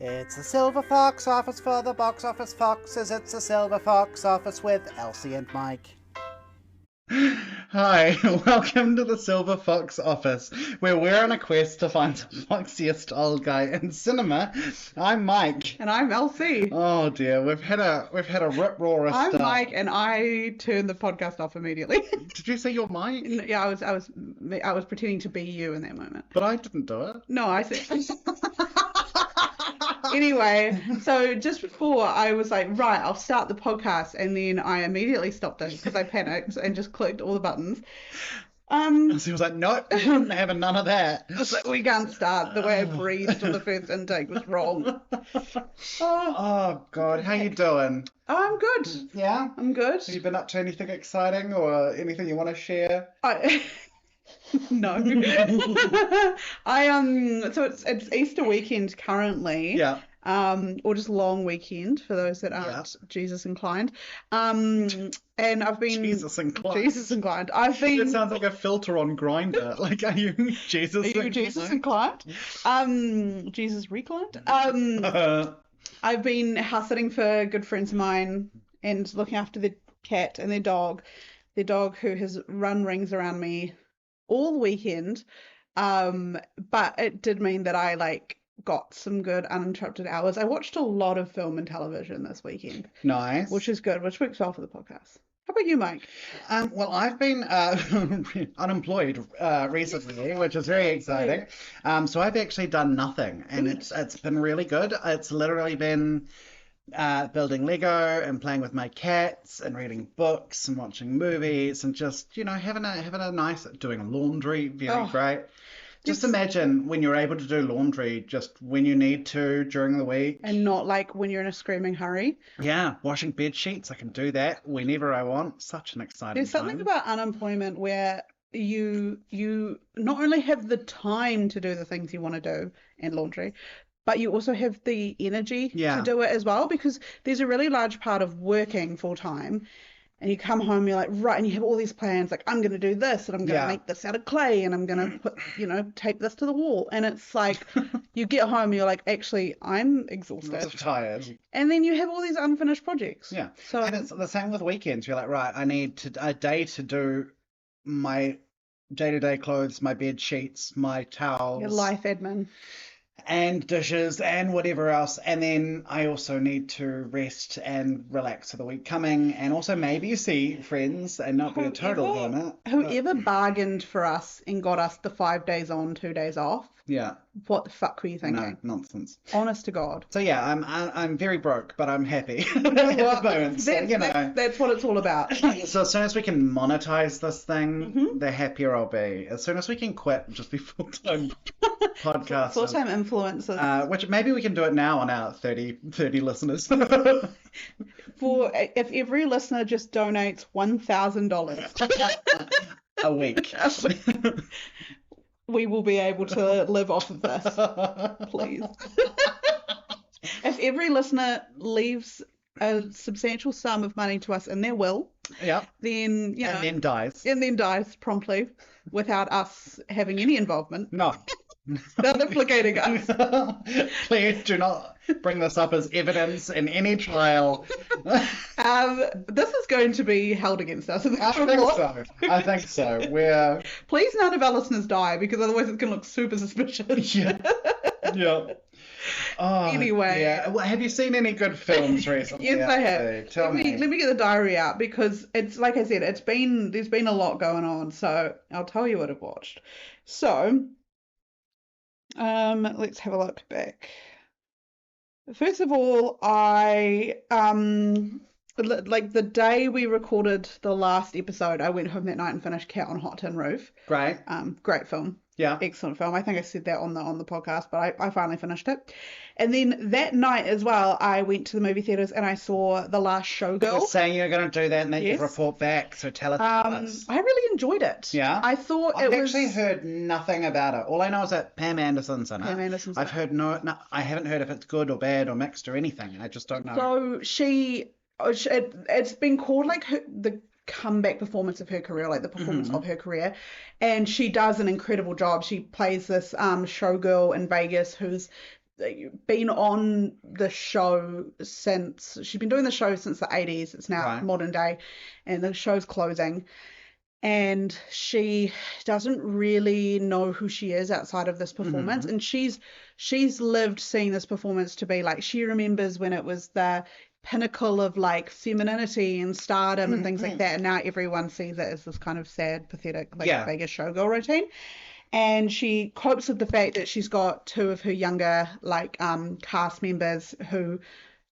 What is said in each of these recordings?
It's a silver fox office for the box office foxes. It's a silver fox office with Elsie and Mike. Hi, welcome to the Silver Fox office, where we're on a quest to find the foxiest old guy in cinema. I'm Mike. And I'm Elsie. Oh dear, we've had a rip-roarer I'm start. Mike, and I turned the podcast off immediately. Did you say you're Mike? Yeah, I was pretending to be you in that moment. But I didn't do it. No, I said. Anyway, so just before I was like, right, I'll start the podcast, and then I immediately stopped it because I panicked and just clicked all the buttons. So he was like, nope, I'm having none of that. I was like, we can't start. The way I breathed on the first intake was wrong. Oh God, how you doing? Oh, I'm good. Yeah? I'm good. Have you been up to anything exciting or anything you want to share? No. So it's Easter weekend currently. Yeah. Or just long weekend for those that aren't Jesus inclined. And I've been Jesus inclined. I've been. It sounds like a filter on Grindr. Like, are you Jesus inclined? Jesus inclined? Jesus reclined? I've been house sitting for good friends of mine and looking after their cat and their dog who has run rings around me all weekend. But it did mean that I got some good uninterrupted hours. I watched a lot of film and television this weekend. Nice. Which is good, which works well for the podcast. How about you, Mike? Well, I've been unemployed recently, which is very exciting. So I've actually done nothing, and it's been really good. It's literally been building Lego and playing with my cats and reading books and watching movies and just having a nice doing laundry. Very great. Just imagine when you're able to do laundry just when you need to during the week. And not like when you're in a screaming hurry. Yeah, washing bed sheets, I can do that whenever I want. Such an exciting There's something about unemployment where you not only have the time to do the things you want to do and laundry, but you also have the energy to do it as well, because there's a really large part of working full time. And you come home, you're like, right, and you have all these plans, like, I'm going to do this, and I'm going to make this out of clay, and I'm going to put, tape this to the wall. And it's like, you get home, and you're like, actually, I'm exhausted. I'm tired. And then you have all these unfinished projects. Yeah. So, and it's the same with weekends. You're like, right, I need a day to do my day-to-day clothes, my bed sheets, my towels. Your life admin. And dishes and whatever else. And then I also need to rest and relax for the week coming, and also maybe see friends and not be a total hermit. Whoever bargained for us and got us the 5 days on, 2 days off. Yeah. What the fuck were you thinking? No, nonsense. Honest to God. So yeah, I'm very broke, but I'm happy at the moment. So, that's what it's all about. So as soon as we can monetize this thing, the happier I'll be. As soon as we can quit, just be full-time podcasters. Full-time influencers. Which maybe we can do it now on our 30 listeners. If every listener just donates $1,000 a week. We will be able to live off of this, please. If every listener leaves a substantial sum of money to us in their will, then and then dies promptly without us having any involvement. No. Not implicating us. Please do not bring this up as evidence in any trial. This is going to be held against us. I think so. Please none of our listeners die, because otherwise it's going to look super suspicious. Yeah. Oh, anyway. Yeah. Well, have you seen any good films recently? Yes, I have. Let me get the diary out, because it's like I said, there's been a lot going on. So I'll tell you what I've watched. So, let's have a look back. First of all, I the day we recorded the last episode, I went home that night and finished Cat on Hot Tin Roof. Great. Great film. Yeah. Excellent film. I think I said that on the podcast, but I finally finished it. And then that night as well, I went to the movie theaters and I saw The Last Showgirl. You're saying you're going to do that and then you report back, so tell us. I really enjoyed it. Yeah. I thought I've actually heard nothing about it. All I know is that Pam Anderson's in it. Pam Anderson's I've heard I haven't heard if it's good or bad or mixed or anything. I just don't know. So it's been called like the comeback performance of her career, like the performance of her career, and she does an incredible job. She plays this showgirl in Vegas who's been on the show since, she's been doing the show since the 80s. It's now modern day, and the show's closing. And she doesn't really know who she is outside of this performance. And she's lived seeing this performance to be like, she remembers when it was the pinnacle of like femininity and stardom and things like that. And now everyone sees it as this kind of sad, pathetic, like Vegas showgirl routine. And she copes with the fact that she's got two of her younger like cast members who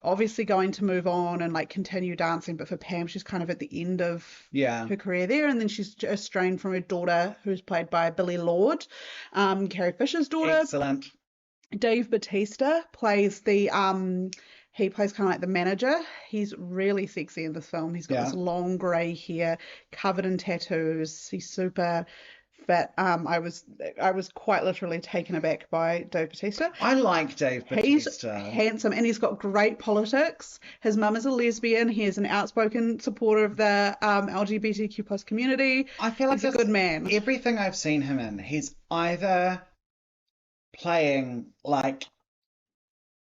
obviously going to move on and like continue dancing, but for Pam, she's kind of at the end of her career there. And then she's estranged from her daughter, who's played by Billie Lourd, Carrie Fisher's daughter. Excellent. Dave Bautista plays the he plays kind of like the manager. He's really sexy in this film. He's got this long grey hair, covered in tattoos. He's super fit. I was quite literally taken aback by Dave Bautista. I like Dave Bautista. He's handsome and he's got great politics. His mum is a lesbian. He is an outspoken supporter of the LGBTQ plus community. I feel like he's a good man. Everything I've seen him in, he's either playing like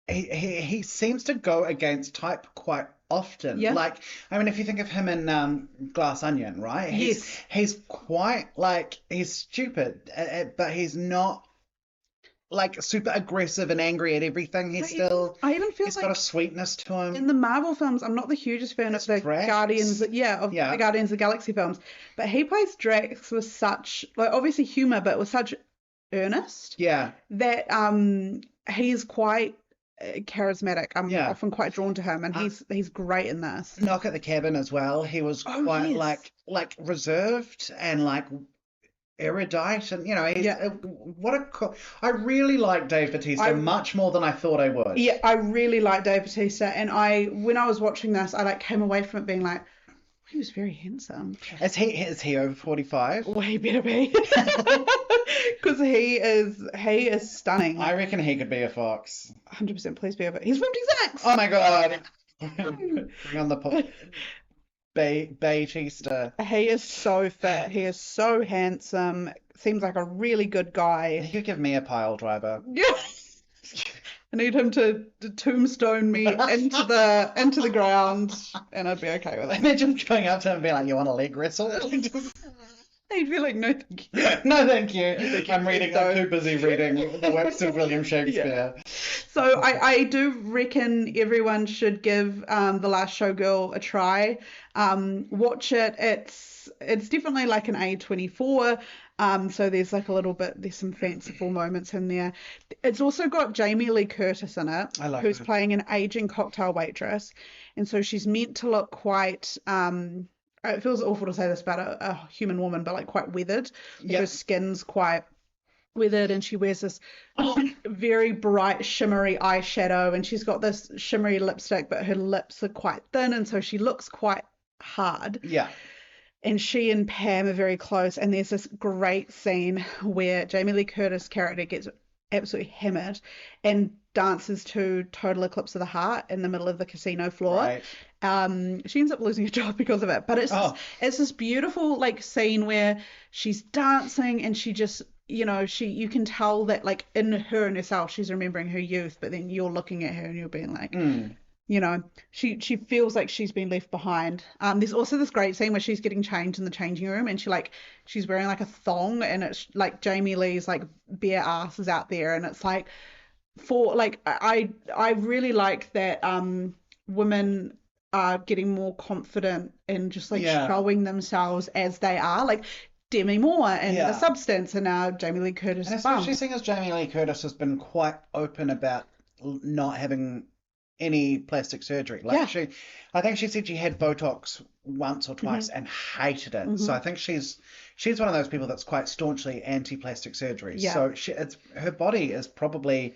he seems to go against type quite often. Yeah. Like, I mean, if you think of him in Glass Onion, right? He's quite like, he's stupid, but he's not like super aggressive and angry at everything. He's still, I even feel he's like got a sweetness to him. in the Marvel films, I'm not the hugest fan of the Guardians, the Guardians of the Galaxy films, but he plays Drax with such, like, obviously humor, but with such earnest. Yeah. That he's quite charismatic. I'm often quite drawn to him, and he's great in this. Knock at the Cabin as well. He was quite like reserved and like erudite, and you know, he's I really like Dave Bautista much more than I thought I would. Yeah, I really like Dave Bautista, and when I was watching this, I like came away from it being like, he was very handsome. Is he over 45? Well, he better be. Because he is stunning. I reckon he could be a fox. 100%, please be over. He's 56! Oh my god. Bring on the Bautista. He is so fit. He is so handsome. Seems like a really good guy. He could give me a pile driver. Yeah. I need him to tombstone me into the ground, and I'd be okay with it. Imagine going up to him and being like, "You want a leg wrestle?" He'd be like, "No, thank you." No, thank you. I'm too busy reading the works of William Shakespeare. Yeah. So I do reckon everyone should give The Last Showgirl a try. Watch it. It's definitely like an A24. So there's like there's some fanciful moments in there. It's also got Jamie Lee Curtis in it, who's playing an aging cocktail waitress. And so she's meant to look quite, it feels awful to say this about a human woman, but like quite weathered. Her skin's quite weathered, and she wears this very bright shimmery eyeshadow, and she's got this shimmery lipstick, but her lips are quite thin, and so she looks quite hard. Yeah. And she and Pam are very close, and there's this great scene where Jamie Lee Curtis' character gets absolutely hammered and dances to Total Eclipse of the Heart in the middle of the casino floor. Right. She ends up losing her job because of it, but it's this beautiful like scene where she's dancing, and she just, you know, you can tell that like in her and herself she's remembering her youth, but then you're looking at her and you're being like, you know, she feels like she's been left behind. There's also this great scene where she's getting changed in the changing room, and she's wearing like a thong, and it's like Jamie Lee's like bare ass is out there, and it's like I really like that women are getting more confident in just like showing themselves as they are, like Demi Moore and The Substance, and now Jamie Lee Curtis. And especially seeing as Jamie Lee Curtis has been quite open about not having any plastic surgery. I think she said she had Botox once or twice and hated it. So I think she's one of those people that's quite staunchly anti-plastic surgery. So her body is probably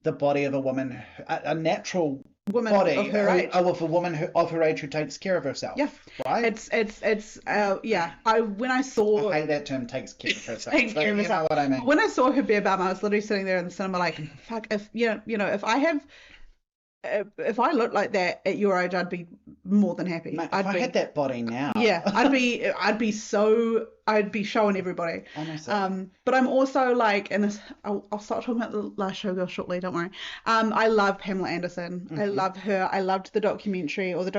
the body of a woman, a natural body of her age. Of a woman of her age who takes care of herself. Yeah, right. It's when I saw, I hate that term, takes care of herself. You know what I mean. When I saw her bare bum, I was literally sitting there in the cinema like, fuck, if you know, if I have if I looked like that at your age, I'd be more than happy. Mate, if I had that body now. Yeah, I'd be showing everybody. Honestly. But I'm also like, and this, I'll start talking about the last showgirl shortly, don't worry. I love Pamela Anderson. I love her. I loved the documentary or the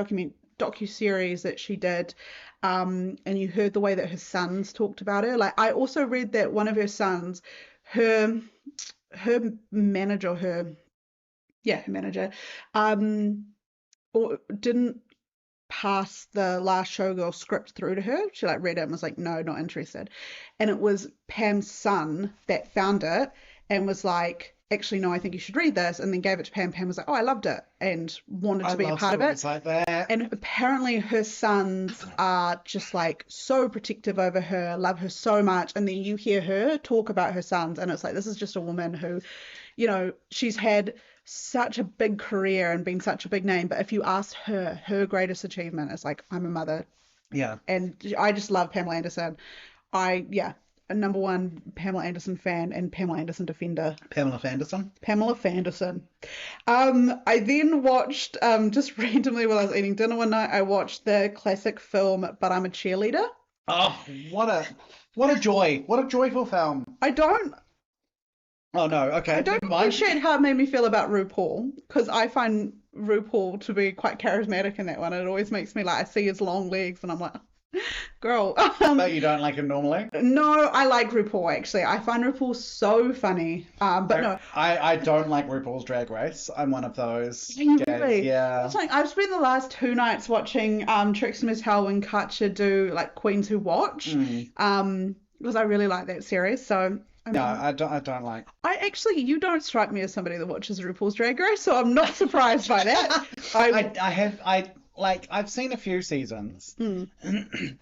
docu-series that she did. And you heard the way that her sons talked about her. Like, I also read that one of her sons, her manager, her manager, or didn't pass the last showgirl script through to her. She like read it and was like, no, not interested. And it was Pam's son that found it and was like, actually, no, I think you should read this, and then gave it to Pam. Pam was like, oh, I loved it, and wanted to be a part of it. Like that. And apparently her sons are just like so protective over her, love her so much. And then you hear her talk about her sons, and it's like, this is just a woman who, you know, she's had such a big career and been such a big name. But if you asked her greatest achievement is like, I'm a mother. Yeah. And I just love Pamela Anderson. A number one Pamela Anderson fan and Pamela Anderson defender. Pamela Fanderson. Pamela Fanderson. I then watched, just randomly while I was eating dinner one night, I watched the classic film But I'm a Cheerleader. Oh, what a joy. What a joyful film. Oh no, okay. I don't appreciate how it made me feel about RuPaul, because I find RuPaul to be quite charismatic in that one. It always makes me like, I see his long legs and I'm like, girl. But you don't like him normally? No, I like RuPaul actually. I find RuPaul so funny. But no. I don't like RuPaul's Drag Race. I'm one of those. Really? Yeah. It's like, I've spent the last 2 nights watching Trixie Mattel and Katja do like Queens Who Watch. Because I really like that series. So no, I don't like. You don't strike me as somebody that watches RuPaul's Drag Race, so I'm not surprised by that. I've seen a few seasons.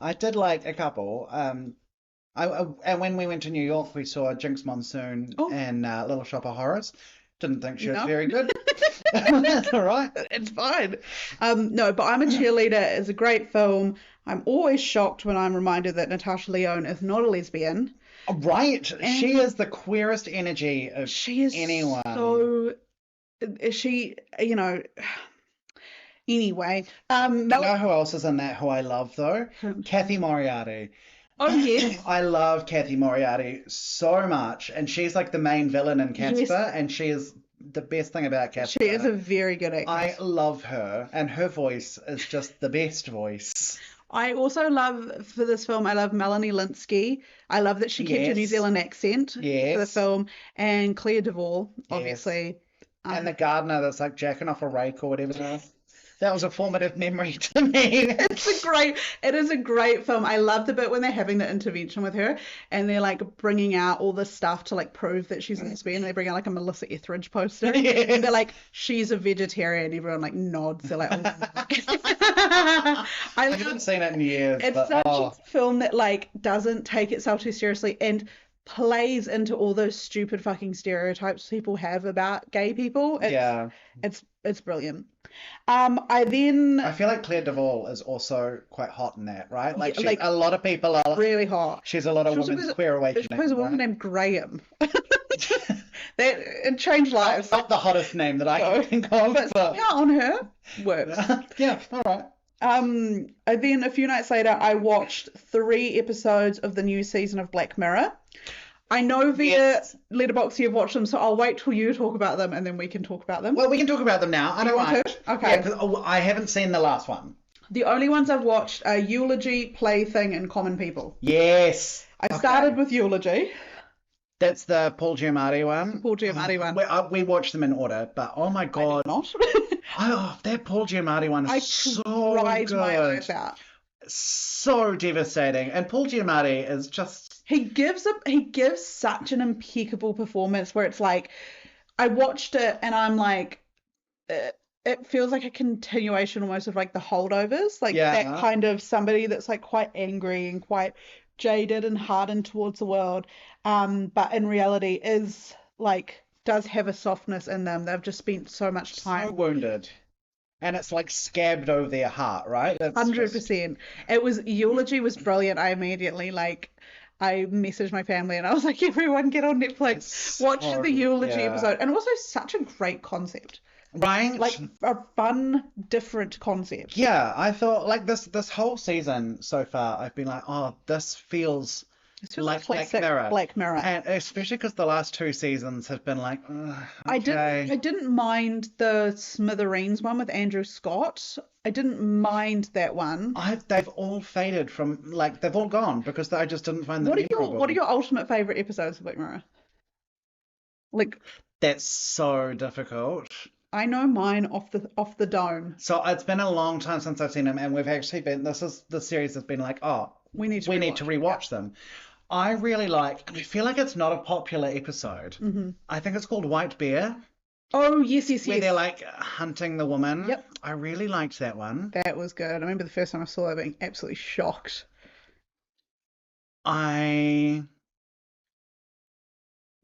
I did like a couple. And when we went to New York, we saw Jinx Monsoon and Little Shop of Horrors. Didn't think she was very good. That's all right. It's fine. No, but I'm a Cheerleader is a great film. I'm always shocked when I'm reminded that Natasha Lyonne is not a lesbian. Right. And she is the queerest energy of anyone. Anyway. You know who else is in that who I love, though? Kathy Moriarty. Oh, yes. I love Kathy Moriarty so much. And she's like the main villain in Casper. And she is the best thing about Casper. She is a very good actress. I love her. And her voice is just the best voice. I also love, for this film, I love Melanie Linsky. I love that she kept a New Zealand accent for the film. And Claire Duvall, obviously. And the gardener that's like jacking off a rake or whatever. That was a formative memory to me. It is a great film. I love the bit when they're having the intervention with her and they're like bringing out all this stuff to like prove that she's a lesbian. They bring out like a Melissa Etheridge poster and they're like, she's a vegetarian. Everyone like nods. They're like, oh. I haven't seen it in years. It's such a film that like doesn't take itself too seriously and plays into all those stupid fucking stereotypes people have about gay people. It's brilliant. I feel like Claire Duvall is also quite hot in that, right? Like, a lot of people are really hot. She's a lot of women's queer awakening. There's a woman named Graham. It changed lives. Not the hottest name that I can think of. But on her works. Yeah, all right. And then a few nights later, I watched 3 episodes of the new season of Black Mirror. I know via Letterboxd you've watched them, so I'll wait till you talk about them and then we can talk about them. Well, we can talk about them now. I don't mind. Okay. Yeah, because I haven't seen the last one. The only ones I've watched are Eulogy, Plaything, and Common People. Yes. I started with Eulogy. That's the Paul Giamatti one. Paul Giamatti one. We watched them in order, but oh my god. I did not. That Paul Giamatti one is so good. I cried my eyes out. So devastating. And Paul Giamatti is just... He gives such an impeccable performance where it's like, I watched it and I'm like, it feels like a continuation almost of like The Holdovers, like that kind of somebody that's like quite angry and quite jaded and hardened towards the world, but in reality is like, does have a softness in them. They've just spent so much time. So wounded. And it's like scabbed over their heart, right? 100%. Eulogy was brilliant. I immediately like... I messaged my family and I was like, everyone get on Netflix, watch the eulogy episode. And also such a great concept. Right? Like a fun, different concept. Yeah, I thought like this whole season so far, I've been like, oh, this feels like Black Mirror. Black Mirror. And especially because the last 2 seasons have been like, I okay. didn't mind the Smithereens one with Andrew Scott. I didn't mind that one. They've all faded from, like, they've all gone because I just didn't find them memorable. What are your ultimate favorite episodes of Black Mirror? Like, that's so difficult. I know mine off the dome. So it's been a long time since I've seen them, and we've actually been. The series has been like, oh, we need to rewatch them. I really like. I feel like it's not a popular episode. Mm-hmm. I think it's called White Bear. Oh yes. Where they're like hunting the woman. Yep. I really liked that one. That was good. I remember the first time I saw it being absolutely shocked. I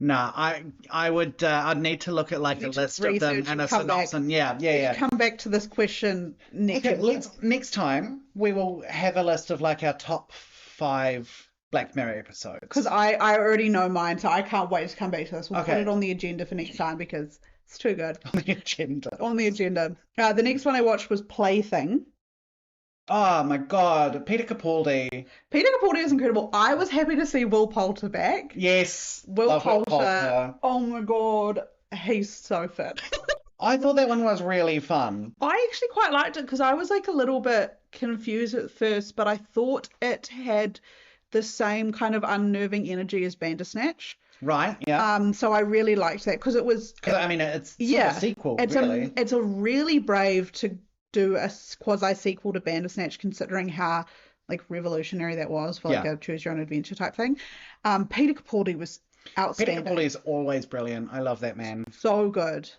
would. I'd need to look at like a list of them and a synopsis. Yeah. Come back to this question next. Okay, next time we will have a list of like our top 5 Black Mirror episodes. Because I already know mine, so I can't wait to come back to this. We'll put it on the agenda for next time because it's too good. On the agenda. The next one I watched was Plaything. Oh my God, Peter Capaldi. Peter Capaldi is incredible. I was happy to see Will Poulter back. Yes. Will Poulter. Oh my God, he's so fit. I thought that one was really fun. I actually quite liked it because I was like a little bit confused at first, but I thought it had the same kind of unnerving energy as Bandersnatch. Right, yeah. So I really liked that because it was... Because, I mean, it's sort of a sequel, really. It's a really brave to do a quasi-sequel to Bandersnatch, considering how, like, revolutionary that was for, like, a choose-your-own-adventure type thing. Peter Capaldi was outstanding. Peter Capaldi is always brilliant. I love that man. So good.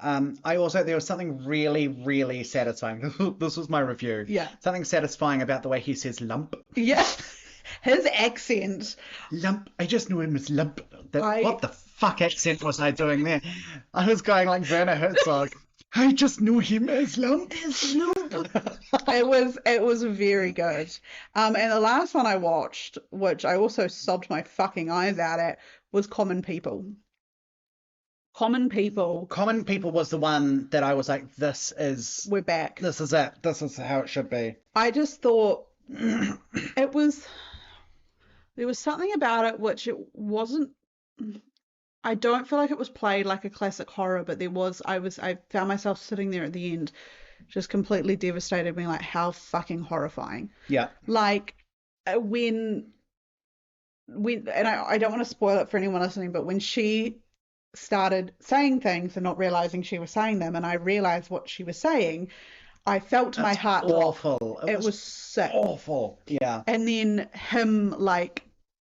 There was something really, really satisfying. This was my review. Yeah. Something satisfying about the way he says lump. Yeah. His accent. Lump. I just knew him as lump. What the fuck accent was I doing there? I was going like Werner Herzog. I just knew him as lump. It was very good. And the last one I watched, which I also sobbed my fucking eyes out at, was Common People. Common People was the one that I was like, we're back. This is it. This is how it should be. I just thought there was something about it which it wasn't. I don't feel like it was played like a classic horror, but I found myself sitting there at the end just completely devastated, being like, how fucking horrifying. Yeah. Like when and I don't want to spoil it for anyone listening, but when she started saying things and not realizing she was saying them, and I realized what she was saying, I felt my heart awful. It was sick. Awful. Yeah. And then him, like,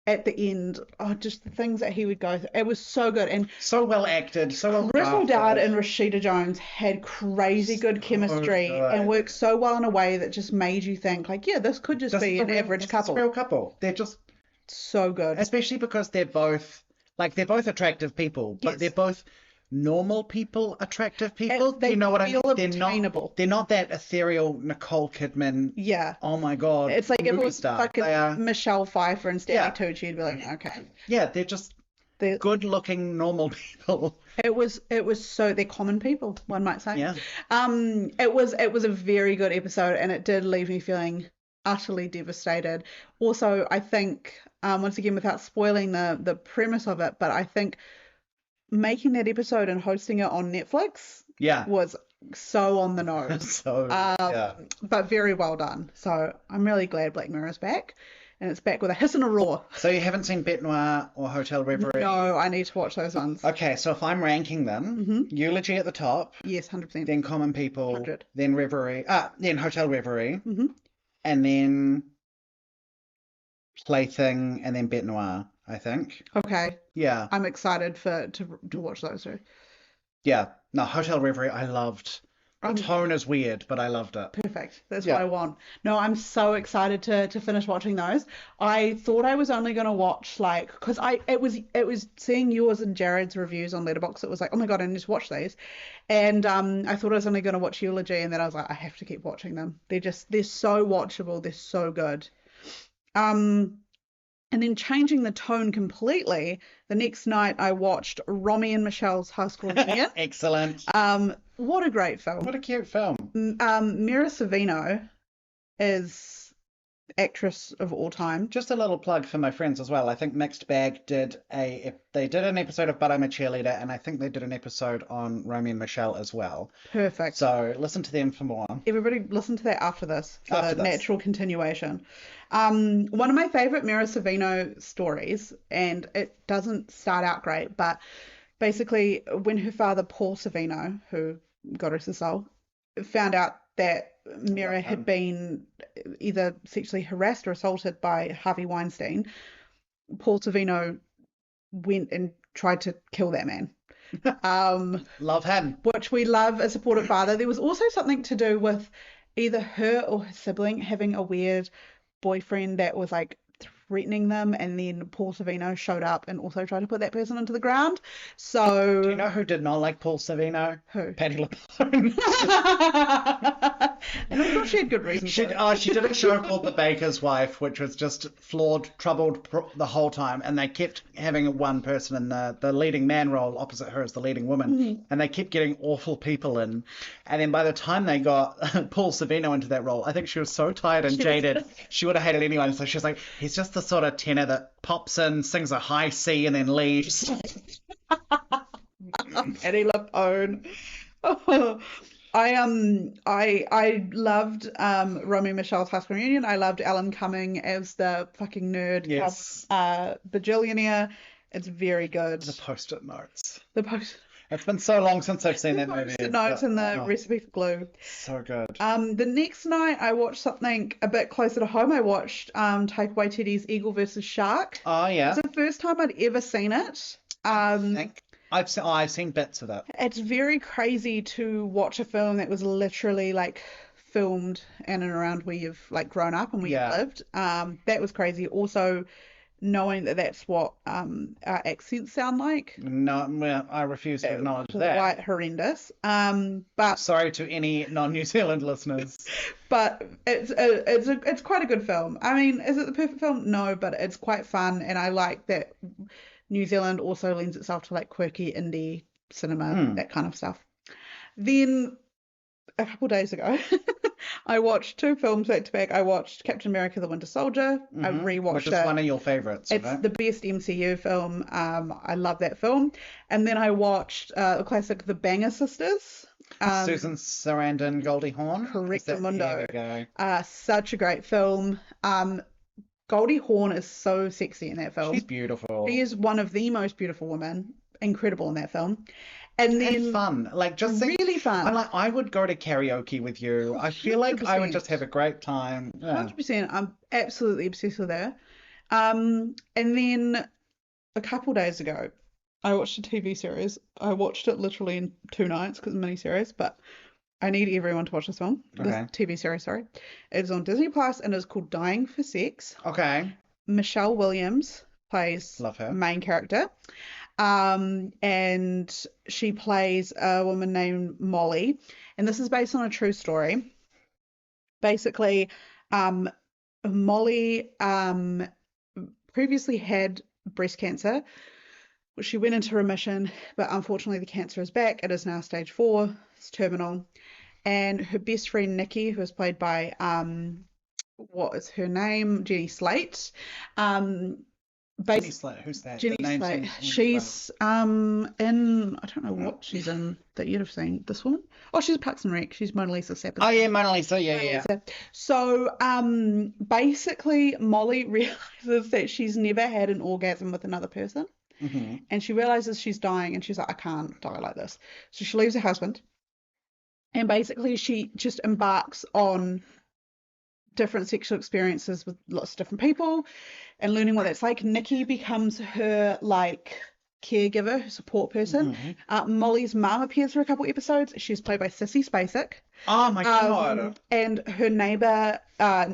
at the end, just the things that he would go through. It was so good. And so well acted, so well Crystal Dart and Rashida Jones had crazy good chemistry and worked so well in a way that just made you think, like, yeah, this could just be an average couple. It's a real couple. They're just so good. Especially because they're both attractive people, but they're both normal people, attractive people. You know what I mean? They're not that ethereal Nicole Kidman. Yeah. Oh my God. It's like if it was fucking Michelle Pfeiffer and Stanley Tucci, you'd be like, okay. Yeah, they're just good-looking normal people. It was so they're common people, one might say. Yeah. It was a very good episode, and it did leave me feeling utterly devastated. Also, I think once again, without spoiling the premise of it, but I think making that episode and hosting it on Netflix was so on the nose. But very well done. So I'm really glad Black Mirror is back, and it's back with a hiss and a roar. So you haven't seen Bête Noire or Hotel Reverie? No, I need to watch those ones. Okay, so if I'm ranking them, Eulogy at the top. Yes, 100%. Then Common People. 100. Then Reverie. Then Hotel Reverie. Mm-hmm. And then Plaything, and then Bête Noire, I think. Okay. Yeah. I'm excited to watch those two. Yeah. No, Hotel Reverie, I loved. The tone is weird, but I loved it. Perfect. That's what I want. No, I'm so excited to finish watching those. I thought I was only going to watch, like, because it was seeing yours and Jared's reviews on Letterboxd. It was like, oh my God, I need to watch these. And I thought I was only going to watch Eulogy, and then I was like, I have to keep watching them. They're so watchable. They're so good. And then changing the tone completely, the next night I watched Romy and Michelle's High School Reunion. Excellent. What a great film. What a cute film. Mira Sorvino is actress of all time. Just a little plug for my friends as well. I think Mixed Bag did an episode of But I'm a Cheerleader, and I think they did an episode on Romy and Michelle as well. Perfect. So listen to them for more. Everybody listen to that after this for the natural continuation. One of my favorite Mira Sorvino stories, and it doesn't start out great, but basically when her father Paul Sorvino, who God rest his soul, found out that Mira had been either sexually harassed or assaulted by Harvey Weinstein, Paul Sorvino went and tried to kill that man. Love him. Which we love, a supportive father. There was also something to do with either her or her sibling having a weird boyfriend that was like threatening them, and then Paul Sorvino showed up and also tried to put that person into the ground. So do you know who did not like Paul Sorvino? Who? Patti LuPone. And I'm sure she had good reasons. She did a show called The Baker's Wife, which was just flawed, troubled the whole time, and they kept having one person in the leading man role opposite her as the leading woman, and they kept getting awful people in, and then by the time they got Paul Sorvino into that role, I think she was so tired and jaded, she would have hated anyone. So she was like, he's just the sort of tenor that pops in, sings a high C, and then leaves. Patti LuPone. I loved Romy and Michelle's High School Reunion. I loved Alan Cumming as the fucking nerd. Yes. Bajillionaire. It's very good. The post-it notes. It's been so long since I've seen that movie. The notes and the recipe for glue. So good. The next night I watched something a bit closer to home. I watched Taika Waititi's Eagle versus Shark. Oh yeah. It's the first time I'd ever seen it. I've seen bits of it. It's very crazy to watch a film that was literally like filmed in and around where you've like grown up and where you've lived. That was crazy. Also, knowing that that's what our accents sound like. No, well, I refuse to acknowledge that. Quite horrendous. But sorry to any non-New Zealand listeners. But it's quite a good film. I mean, is it the perfect film? No, but it's quite fun, and I like that New Zealand also lends itself to like quirky indie cinema, that kind of stuff. Then a couple days ago, I watched two films back to back. I watched Captain America: The Winter Soldier. I rewatched it. Which is one of your favorites. It's the best MCU film. I love that film. And then I watched the classic The Banger Sisters. Susan Sarandon, Goldie Hawn. Correctamundo. There we go. Such a great film. Goldie Hawn is so sexy in that film. She's beautiful. She is one of the most beautiful women. Incredible in that film. And then fun, like just really fun. I'm like, I would go to karaoke with you. I feel like 100%. I would just have a great time. 100%. I'm absolutely obsessed with her. And then a couple days ago, I watched a TV series. I watched it literally in 2 nights because it's a mini series, but I need everyone to watch this film. Okay. This TV series, sorry. It's on Disney Plus and it's called Dying for Sex. Okay. Michelle Williams plays Love her. Main character. And she plays a woman named Molly, and this is based on a true story. Basically, Molly previously had breast cancer, which she went into remission, but unfortunately the cancer is back. It is now stage 4. It's terminal. And her best friend Nikki, who is played by what is her name? Jenny Slate. Jenny Slate, who's that? Jenny Slate. She's in, I don't know what she's in that you'd have seen. This woman? Oh, she's Parks and Rec. She's Mona Lisa Sappin. Oh yeah, Mona Lisa. Yeah. So basically, Molly realizes that she's never had an orgasm with another person, and she realizes she's dying, and she's like, I can't die like this. So she leaves her husband, and basically she just embarks on different sexual experiences with lots of different people and learning what that's like. Nikki becomes her like caregiver, her support person. Molly's mum appears for a couple episodes. She's played by Sissy Spacek. Oh my god. And her neighbor,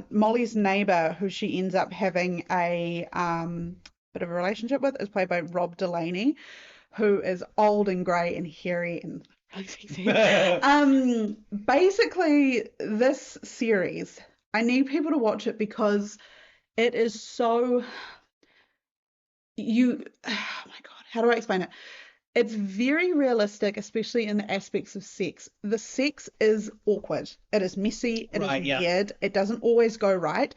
Molly's neighbor, who she ends up having a bit of a relationship with, is played by Rob Delaney, who is old and grey and hairy and really sexy. Basically, this series, I need people to watch it because it is so oh my God, how do I explain it? It's very realistic, especially in the aspects of sex. The sex is awkward. It is messy. It is weird. It doesn't always go right,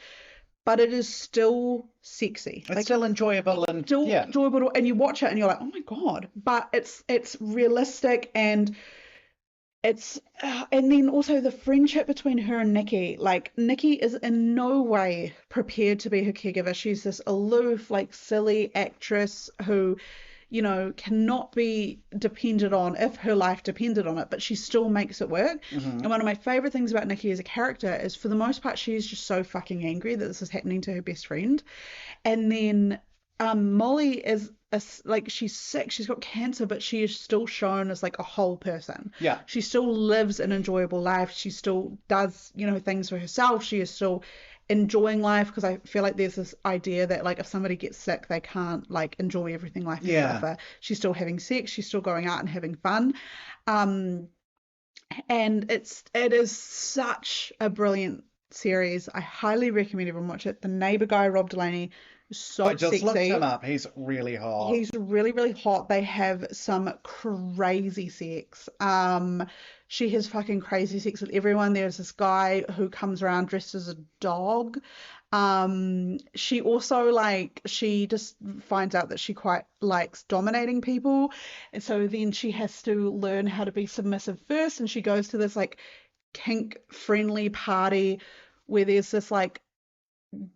but it is still sexy. It's still enjoyable and enjoyable, and you watch it and you're like, oh my God. But it's realistic, and it's and then also the friendship between her and Nikki. Like, Nikki is in no way prepared to be her caregiver. She's this aloof, like, silly actress who, cannot be depended on if her life depended on it, but she still makes it work. And one of my favorite things about Nikki as a character is, for the most part, she's just so fucking angry that this is happening to her best friend. And then Molly is like, she's sick, she's got cancer, but she is still shown as like a whole person. Yeah. She still lives an enjoyable life. She still does, things for herself. She is still enjoying life, because I feel like there's this idea that, like, if somebody gets sick, they can't, like, enjoy everything life has to offer. She's still having sex. She's still going out and having fun. And it is such a brilliant series. I highly recommend everyone watch it. The neighbor guy, Rob Delaney, is so sexy. I just looked him up. He's really hot. He's really, really hot. They have some crazy sex. She has fucking crazy sex with everyone. There's this guy who comes around dressed as a dog. She also, like, she just finds out that she quite likes dominating people, and so then she has to learn how to be submissive first, and she goes to this, like, kink friendly party where there's this, like,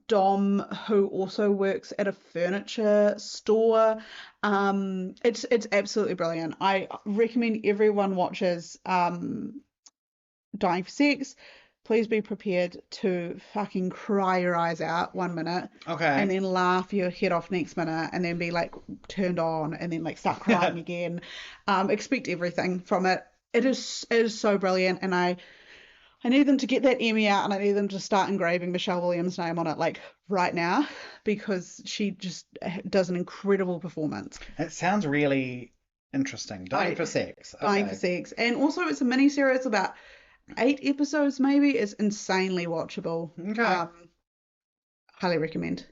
dom who also works at a furniture store. It's absolutely brilliant. I recommend everyone watches Dying for Sex. Please be prepared to fucking cry your eyes out 1 minute, and then laugh your head off next minute, and then be, like, turned on, and then, like, start crying again. Expect everything from it. It is so brilliant, and I need them to get that Emmy out, and I need them to start engraving Michelle Williams' name on it, like, right now, because she just does an incredible performance. It sounds really interesting. Dying for Sex. Dying for Sex. And also, it's a mini-series, about 8 episodes maybe. It's insanely watchable. Highly recommend.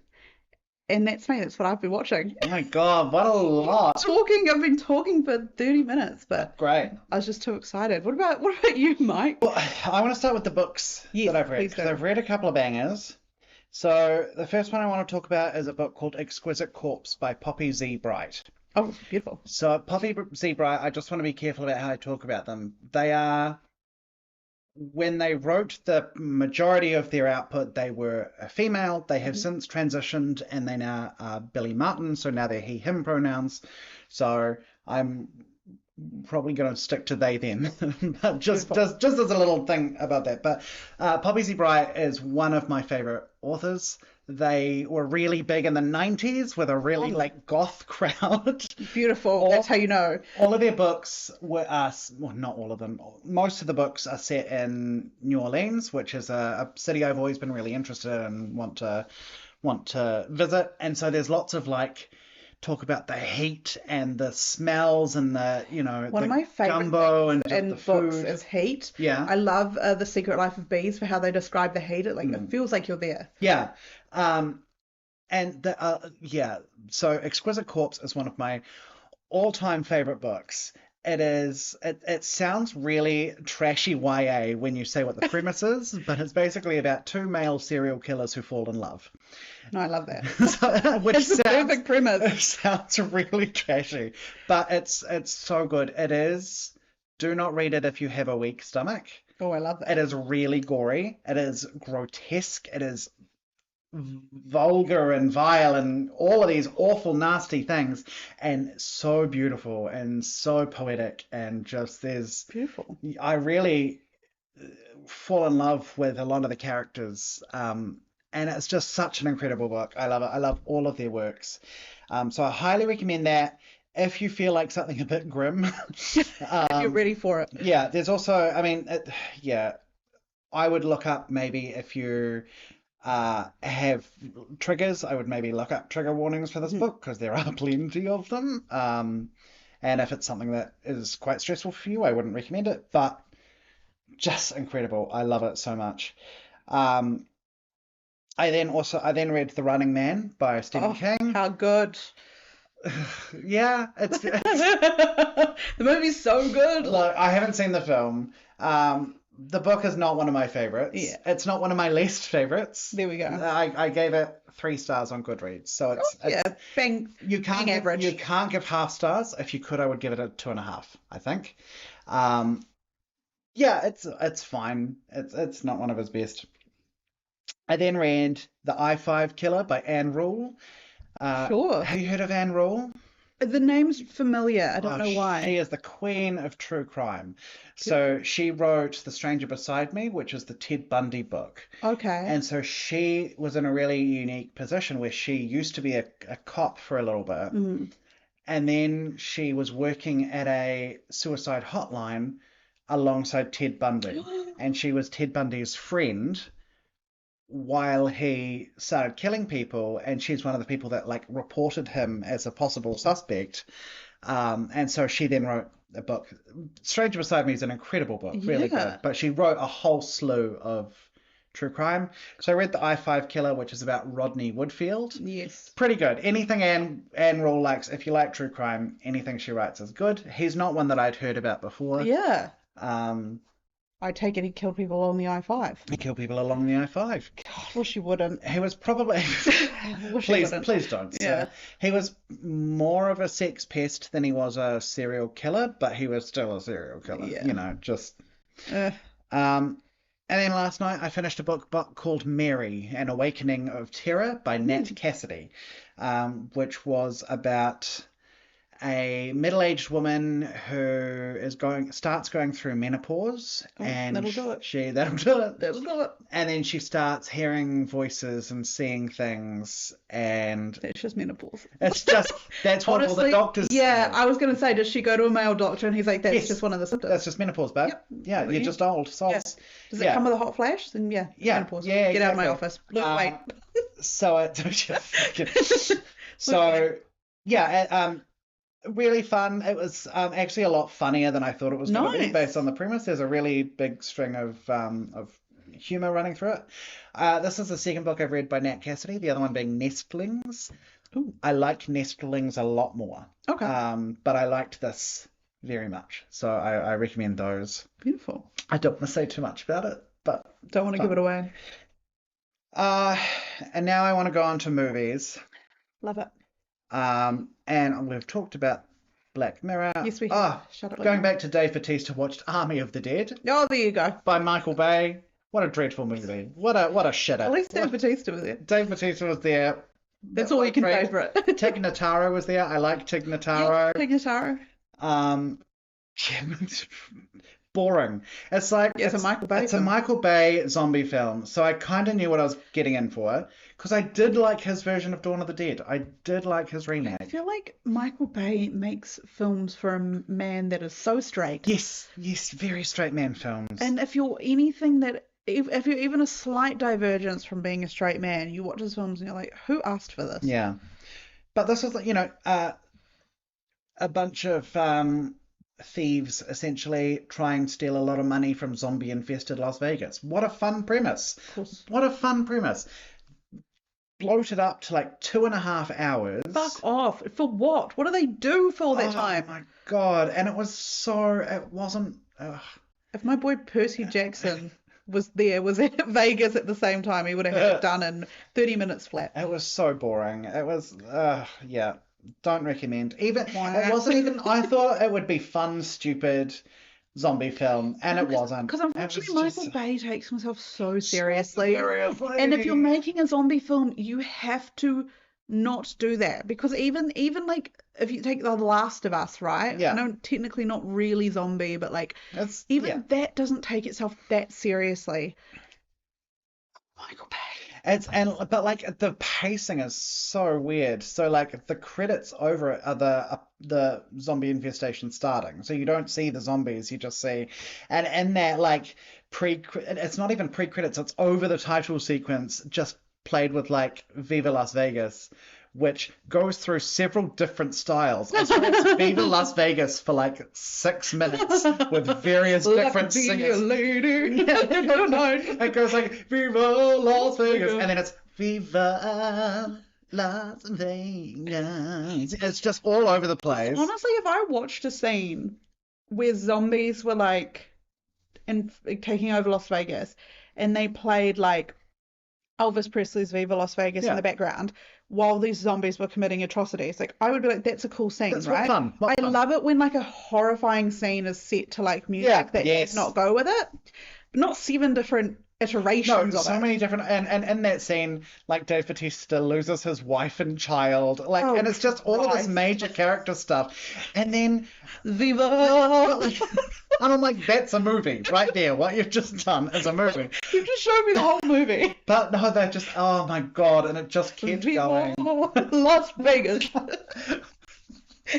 And that's me. That's what I've been watching. Oh my God, what a lot. I've been talking for 30 minutes, but great. I was just too excited. What about you, Mike? Well, I want to start with the books that I've read, because I've read a couple of bangers. So the first one I want to talk about is a book called Exquisite Corpse by Poppy Z. Bright. Oh, beautiful. So Poppy Z. Bright, I just want to be careful about how I talk about them. They are... When they wrote the majority of their output, they were a female. They have since transitioned, and they now are Billy Martin, so now they're he, him pronouns. So I'm probably going to stick to they, them. But just as a little thing about that. But Poppy Z. Bright is one of my favorite authors. They were really big in the 90s with a really like goth crowd. Beautiful. That's how you know. All of their books were, well, not all of them. Most of the books are set in New Orleans, which is a city I've always been really interested in and want to visit. And so there's lots of like talk about the heat and the smells and the, one of my favorite gumbo and in the books food is heat. Yeah. I love The Secret Life of Bees for how they describe the heat. It it feels like you're there. Yeah. So Exquisite Corpse is one of my all-time favorite books. It sounds really trashy YA when you say what the premise is, but it's basically about 2 male serial killers who fall in love. No, I love that. It's the perfect premise. It sounds really trashy, but it's so good. It is. Do not read it if you have a weak stomach. Oh, I love that. It is really gory. It is grotesque. It is vulgar and vile and all of these awful, nasty things, and so beautiful and so poetic, and just beautiful. I really fall in love with a lot of the characters, and it's just such an incredible book. I love it. I love all of their works. So I highly recommend that. If you feel like something a bit grim, you're ready for it. Yeah, there's also, I would look up, maybe if you have triggers, I would maybe look up trigger warnings for this book, because there are plenty of them. And if it's something that is quite stressful for you, I wouldn't recommend it, but just incredible. I love it so much. I then read The Running Man by Stephen King. How good. Yeah, it's The movie's so good. look, I haven't seen the film. The book is not one of my favorites. Yeah. It's not one of my least favorites. There we go. I gave it 3 stars on Goodreads, so it's bang. you can't bang average. you can't give half stars. If you could, I would give it a 2.5. I think. Yeah, it's fine. It's not one of his best. I then read The I-5 Killer by Anne Rule. Sure. Have you heard of Anne Rule? The name's familiar. I don't know why. She is the queen of true crime. So she wrote The Stranger Beside Me, which is the Ted Bundy book. Okay. And so she was in a really unique position where she used to be a cop for a little bit. Mm. And then she was working at a suicide hotline alongside Ted Bundy. And she was Ted Bundy's friend while he started killing people, and she's one of the people that like reported him as a possible suspect. And so she then wrote a book. Stranger Beside Me is an incredible book, really good. But she wrote a whole slew of true crime. So I read The I-5 Killer, which is about Rodney Woodfield. Yes. Pretty good. Anything Anne Rule likes, if you like true crime, anything she writes is good. He's not one that I'd heard about before. Yeah. I take it he killed people along the I-5. He killed people along the I-5. God, wish he wouldn't. He was probably... please don't. Yeah. He was more of a sex pest than he was a serial killer, but he was still a serial killer. Yeah. You know, just... And then last night I finished a book called Mary, An Awakening of Terror by Nat Cassidy, which was about a middle-aged woman who starts going through menopause, and that'll do it. That'll do it. That'll do it. And then she starts hearing voices and seeing things, and It's just menopause. it's just that's what all the doctors Yeah, say. I was going to say, does she go to a male doctor and he's like, that's just one of the symptoms? That's just menopause, babe. Yep. Yeah, you're just old. So Yes. Does it come with a hot flash? Then menopause. Yeah, Get out of my exactly. office. Lose weight. Really fun. It was actually a lot funnier than I thought it was going to be Nice. based on the premise. There's a really big string of humor running through it. This is the second book I've read by Nat Cassidy, the other one being Nestlings. Ooh. I like Nestlings a lot more. Okay. But I liked this very much. So I recommend those. Beautiful. I don't want to say too much about it, but Don't want to give it away. and now I want to go on to movies. Love it. And we've talked about Black Mirror. Yes, we have. Shut up. Going back to Dave Bautista, watched Army of the Dead Oh, there you go. by Michael Bay. What a dreadful movie. What a shitter. At least Dave Bautista was there. Dave Bautista was there. That's all you can say for it. Tig Notaro was there. I like Tig Notaro. Tig Notaro. Boring. It's like It's a Michael Bay It's a film. Michael Bay zombie film. So I kind of knew what I was getting in for, because I did like his version of Dawn of the Dead. I did like his remake. I feel like Michael Bay makes films for a man that is so straight. Yes, very straight man films. And if you're anything that, if you're even a slight divergence from being a straight man, you watch his films and you're like, who asked for this? Yeah. But this is, a bunch of thieves essentially try and steal a lot of money from zombie-infested Las Vegas. What a fun premise. Of course. What a fun premise. Bloated up to like 2.5 hours. Fuck off. For what? What do they do for all that time? Oh my God. And it wasn't... If my boy Percy Jackson was at Vegas at the same time, he would have had it done in 30 minutes flat. It was so boring. It was, yeah. Don't recommend. It wasn't even. I thought it would be fun, stupid zombie film, and it wasn't. Because unfortunately, Michael Bay takes himself so seriously. And if you're making a zombie film, you have to not do that, because even like if you take The Last of Us, right? Yeah. I know technically not really zombie, but like that doesn't take itself that seriously. Michael Bay. But like the pacing is so weird. So like the credits over it are the zombie infestation starting. So you don't see the zombies, you just see, and in that like it's not even pre-credits, it's over the title sequence, just played with like Viva Las Vegas, which goes through several different styles. It's Viva Las Vegas for like 6 minutes with various different singers. It goes like Viva Las Vegas, and then it's Viva Las Vegas. It's just all over the place. Honestly, if I watched a scene where zombies were like taking over Las Vegas and they played like Elvis Presley's Viva Las Vegas in the background while these zombies were committing atrocities, like I would be like, that's a cool scene, That's right? fun. I love it when like a horrifying scene is set to like music that does not go with it. Not 7 different iterations of so it. many different, and in that scene, like Dave Bautista loses his wife and child, like, and it's just all of this major character stuff, and then Viva. And I'm like, that's a movie right there. What you've just done is a movie. You've just showed me the whole movie. But no, they're just, oh my God, and it just keeps going. Las Vegas.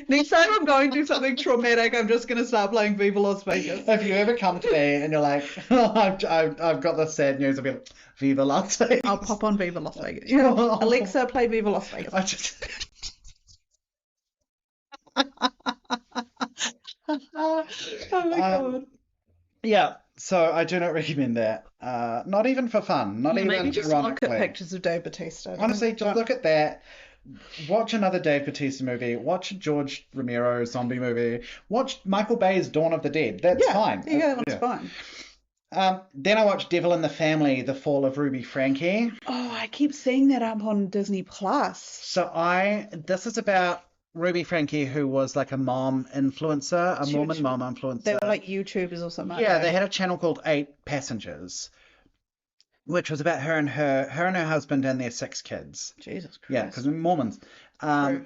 Next time I'm going through something traumatic, I'm just going to start playing Viva Las Vegas. If you ever come to me and you're like, oh, I've got this sad news, I'll be like, Viva Las Vegas. I'll pop on Viva Las Vegas. Yeah. Alexa, play Viva Las Vegas. I just... Oh my God. Yeah, so I do not recommend that. Not even for fun. Not even maybe just ironically. look at pictures of Dave Bautista. Honestly, just look at that. Watch another Dave Bautista movie. Watch a George Romero zombie movie. Watch Michael Bay's Dawn of the Dead. That's fine. Yeah, that one's fine. Then I watched Devil in the Family, The Fall of Ruby Frankie. Oh, I keep seeing that up on Disney Plus. So this is about Ruby Frankie, who was like a mom influencer, a Mormon mom influencer. They were like YouTubers or something. Yeah, they had a channel called 8 Passengers, which was about her and her husband and their 6 kids. Jesus Christ. Yeah, because we're Mormons. And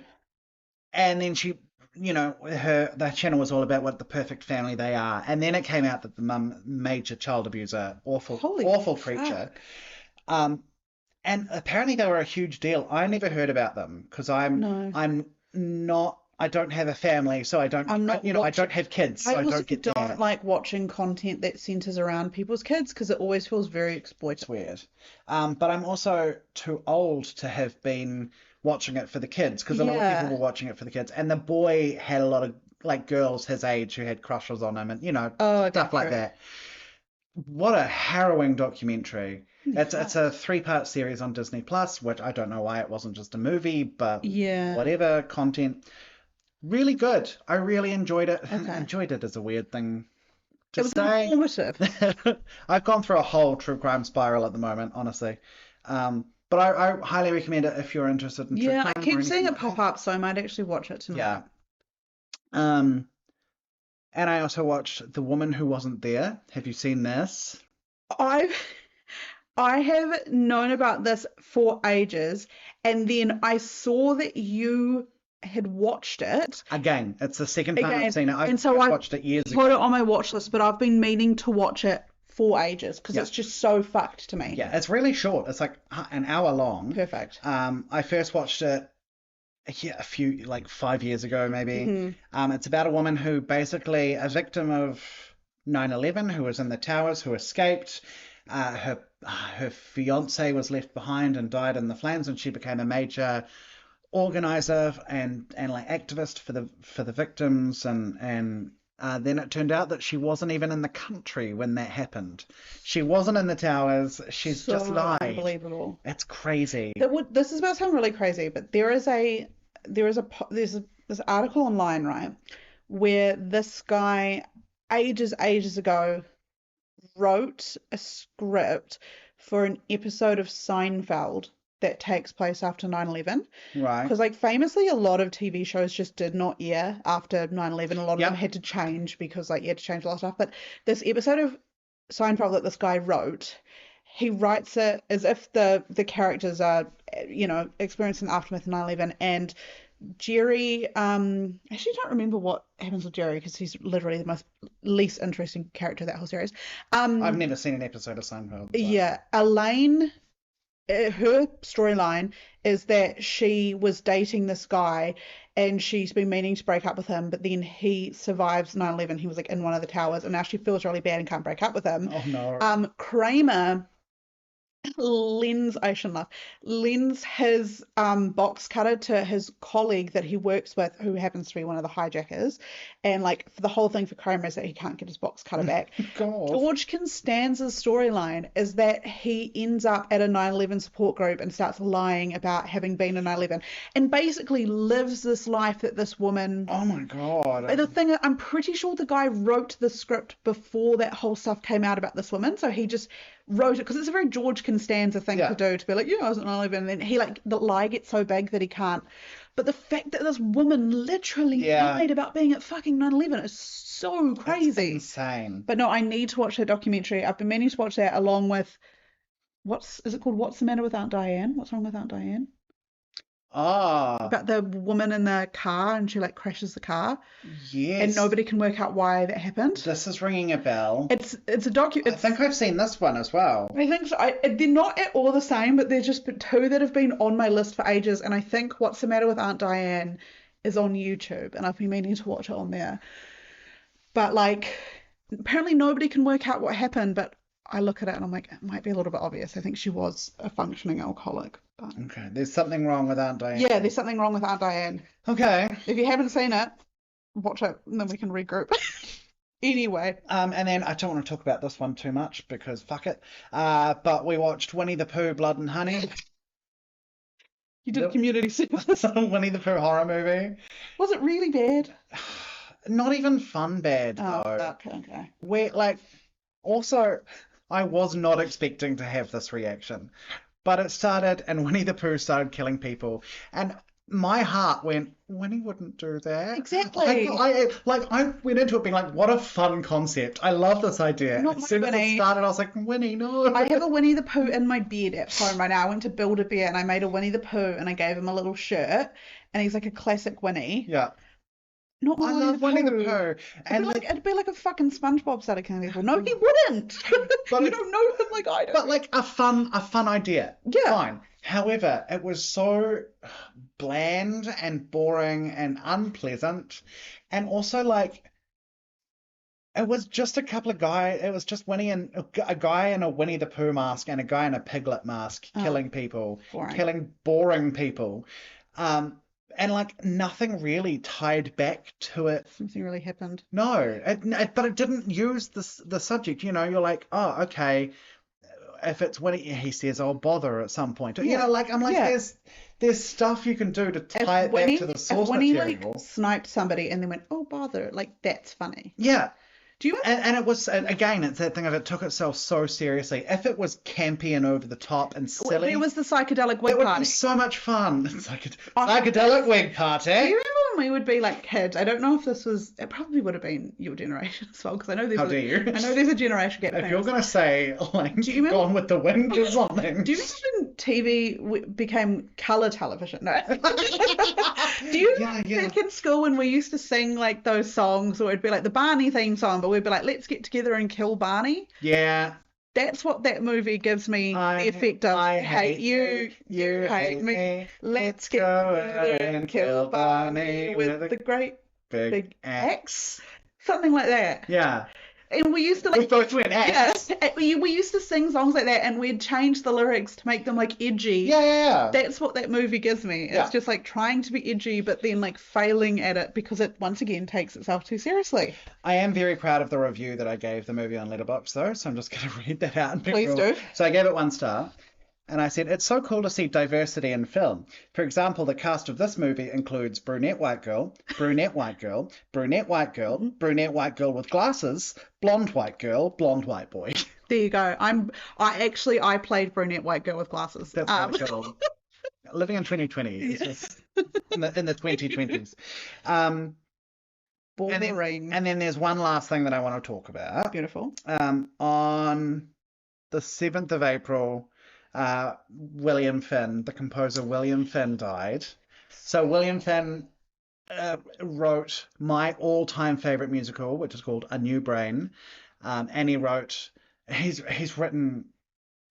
then she, the channel was all about what the perfect family they are. And then it came out that the mum, major child abuser, awful creature. And apparently they were a huge deal. I never heard about them because I don't have a family, so I don't have kids, so I don't get that. I don't like watching content that centers around people's kids because it always feels very exploitative. It's weird. But I'm also too old to have been watching it for the kids because a lot of people were watching it for the kids. And the boy had a lot of like girls his age who had crushes on him and, stuff like that. What a harrowing documentary. It's a 3-part series on Disney Plus, which I don't know why it wasn't just a movie, but whatever content. Really good. I really enjoyed it. Okay. Enjoyed it is a weird thing to was say. Informative. I've gone through a whole true crime spiral at the moment, honestly. But I highly recommend it if you're interested in true crime. Yeah, I keep seeing it pop up, so I might actually watch it tonight. Yeah. And I also watched The Woman Who Wasn't There. Have you seen this? I have known about this for ages, and then I saw that you had watched it. Again, it's the second time I've seen it. I've watched it years ago. Put it on my watch list, but I've been meaning to watch it for ages because it's just so fucked to me. Yeah, it's really short. It's like an hour long. Perfect. I first watched it a few, like 5 years ago maybe. It's about a woman who basically, a victim of 9/11, who was in the towers, who escaped. Her fiance was left behind and died in the flames, and she became a major organizer and like activist for the victims, and then it turned out that she wasn't even in the country when that happened. She wasn't in the towers. She's just lied. Unbelievable. It's crazy. This is about to sound really crazy, but there's this article online, right, where this guy ages ago wrote a script for an episode of Seinfeld that takes place after 9/11. Right. Because, like, famously, a lot of TV shows just did not air after 9/11. A lot of them had to change because, like, you had to change a lot of stuff. But this episode of Seinfeld that this guy wrote, he writes it as if the characters are, experiencing the aftermath of 9/11. And Jerry, I actually don't remember what happens with Jerry because he's literally the most least interesting character of that whole series. I've never seen an episode of Seinfeld. So. Yeah, Elaine, her storyline is that she was dating this guy and she's been meaning to break up with him, but then he survives 9/11. He was like in one of the towers and now she feels really bad and can't break up with him. Oh no. Kramer I shouldn't laugh. Lends his box cutter to his colleague that he works with, who happens to be one of the hijackers, and like the whole thing for Kramer is that he can't get his box cutter back. God. George Costanza's storyline is that he ends up at a 9/11 support group and starts lying about having been to 9/11, and basically lives this life that this woman. Oh my God. But the thing, I'm pretty sure the guy wrote the script before that whole stuff came out about this woman, so he just wrote it because it's a very George Costanza thing to do, to be like, yeah, I was at 9/11, and then he like the lie gets so big that he can't. But the fact that this woman literally lied about being at fucking 9/11 is so crazy. It's insane. But no, I need to watch that documentary. I've been meaning to watch that along with is it called What's the Matter with Aunt Diane? What's wrong with Aunt Diane? About the woman in the car and she like crashes the car. Yes. And nobody can work out why that happened. This is ringing a bell. It's a docu. I think I've seen this one as well. I think so. They're not at all the same, but they're just two that have been on my list for ages. And I think What's the Matter with Aunt Diane is on YouTube, and I've been meaning to watch it on there. But like, apparently nobody can work out what happened, but I look at it and I'm like, it might be a little bit obvious. I think she was a functioning alcoholic. But... Okay, there's something wrong with Aunt Diane. Yeah, there's something wrong with Aunt Diane. Okay. If you haven't seen it, watch it and then we can regroup. Anyway. And then I don't want to talk about this one too much because fuck it. But we watched Winnie the Pooh, Blood and Honey. You did a community service. Winnie the Pooh horror movie. Was it really bad? Not even fun bad though. Okay. We like also I was not expecting to have this reaction. But it started and Winnie the Pooh started killing people and my heart went, Winnie wouldn't do that. Exactly. I went into it being like, what a fun concept. I love this idea. Not as soon as it started, I was like, Winnie, no. I have a Winnie the Pooh in my bed at home right now. I went to Build-A-Bear and I made a Winnie the Pooh and I gave him a little shirt and he's like a classic Winnie. Yeah. Not I love Winnie the Pooh. And it'd be like a fucking SpongeBob started killing people. No, he wouldn't. But you don't know him like I do. But like a fun idea. Yeah. Fine. However, it was so bland and boring and unpleasant. And also like it was just a couple of guys. It was just Winnie and a guy in a Winnie the Pooh mask and a guy in a piglet mask killing people, killing boring people. And like nothing really tied back to it. Nothing really happened. No, but it didn't use the subject. You know, you're like, oh, okay. If it's Winnie, he says, "Oh, bother" at some point. You know, like I'm like, there's stuff you can do to tie it back to the source material. If Winnie like sniped somebody and then went, "Oh, bother," like that's funny. Yeah. Do you? And it was again, it's that thing of it took itself so seriously. If it was campy and over the top and silly, it was the psychedelic wig it would party. be so much fun. Psychedelic wig party. Do you remember when we would be like kids? I don't know if this was. It probably would have been your generation as well, because I know there's. How dare you? I know there's a generation gap. If you're gonna say like Gone with the Wind or something. Do you remember when TV became colour television? No. Do you think in school when we used to sing like those songs, or it'd be like the Barney theme song, but we'd be like, let's get together and kill Barney? Yeah. That's what that movie gives me the effect of. I hate you, you hate me. Let's get together and kill Barney with the great big axe. Something like that. Yeah. And we used to like. We both went axe. Yeah, we used to sing songs like that, and we'd change the lyrics to make them like edgy. Yeah. That's what that movie gives me. It's just like trying to be edgy, but then like failing at it because it once again takes itself too seriously. I am very proud of the review that I gave the movie on Letterboxd, though, so I'm just going to read that out. And Please do. So I gave it 1 star. And I said, it's so cool to see diversity in film. For example, the cast of this movie includes brunette white girl, brunette white girl, brunette white girl, brunette white girl with glasses, blonde white girl, blonde white boy. There you go. I played brunette white girl with glasses. That's really cool. Living in 2020. It's just in the 2020s. Boring. And then there's one last thing that I want to talk about. Beautiful. On the 7th of April, William Finn, the composer William Finn, died. So William Finn wrote my all-time favorite musical, which is called A New Brain, and he's written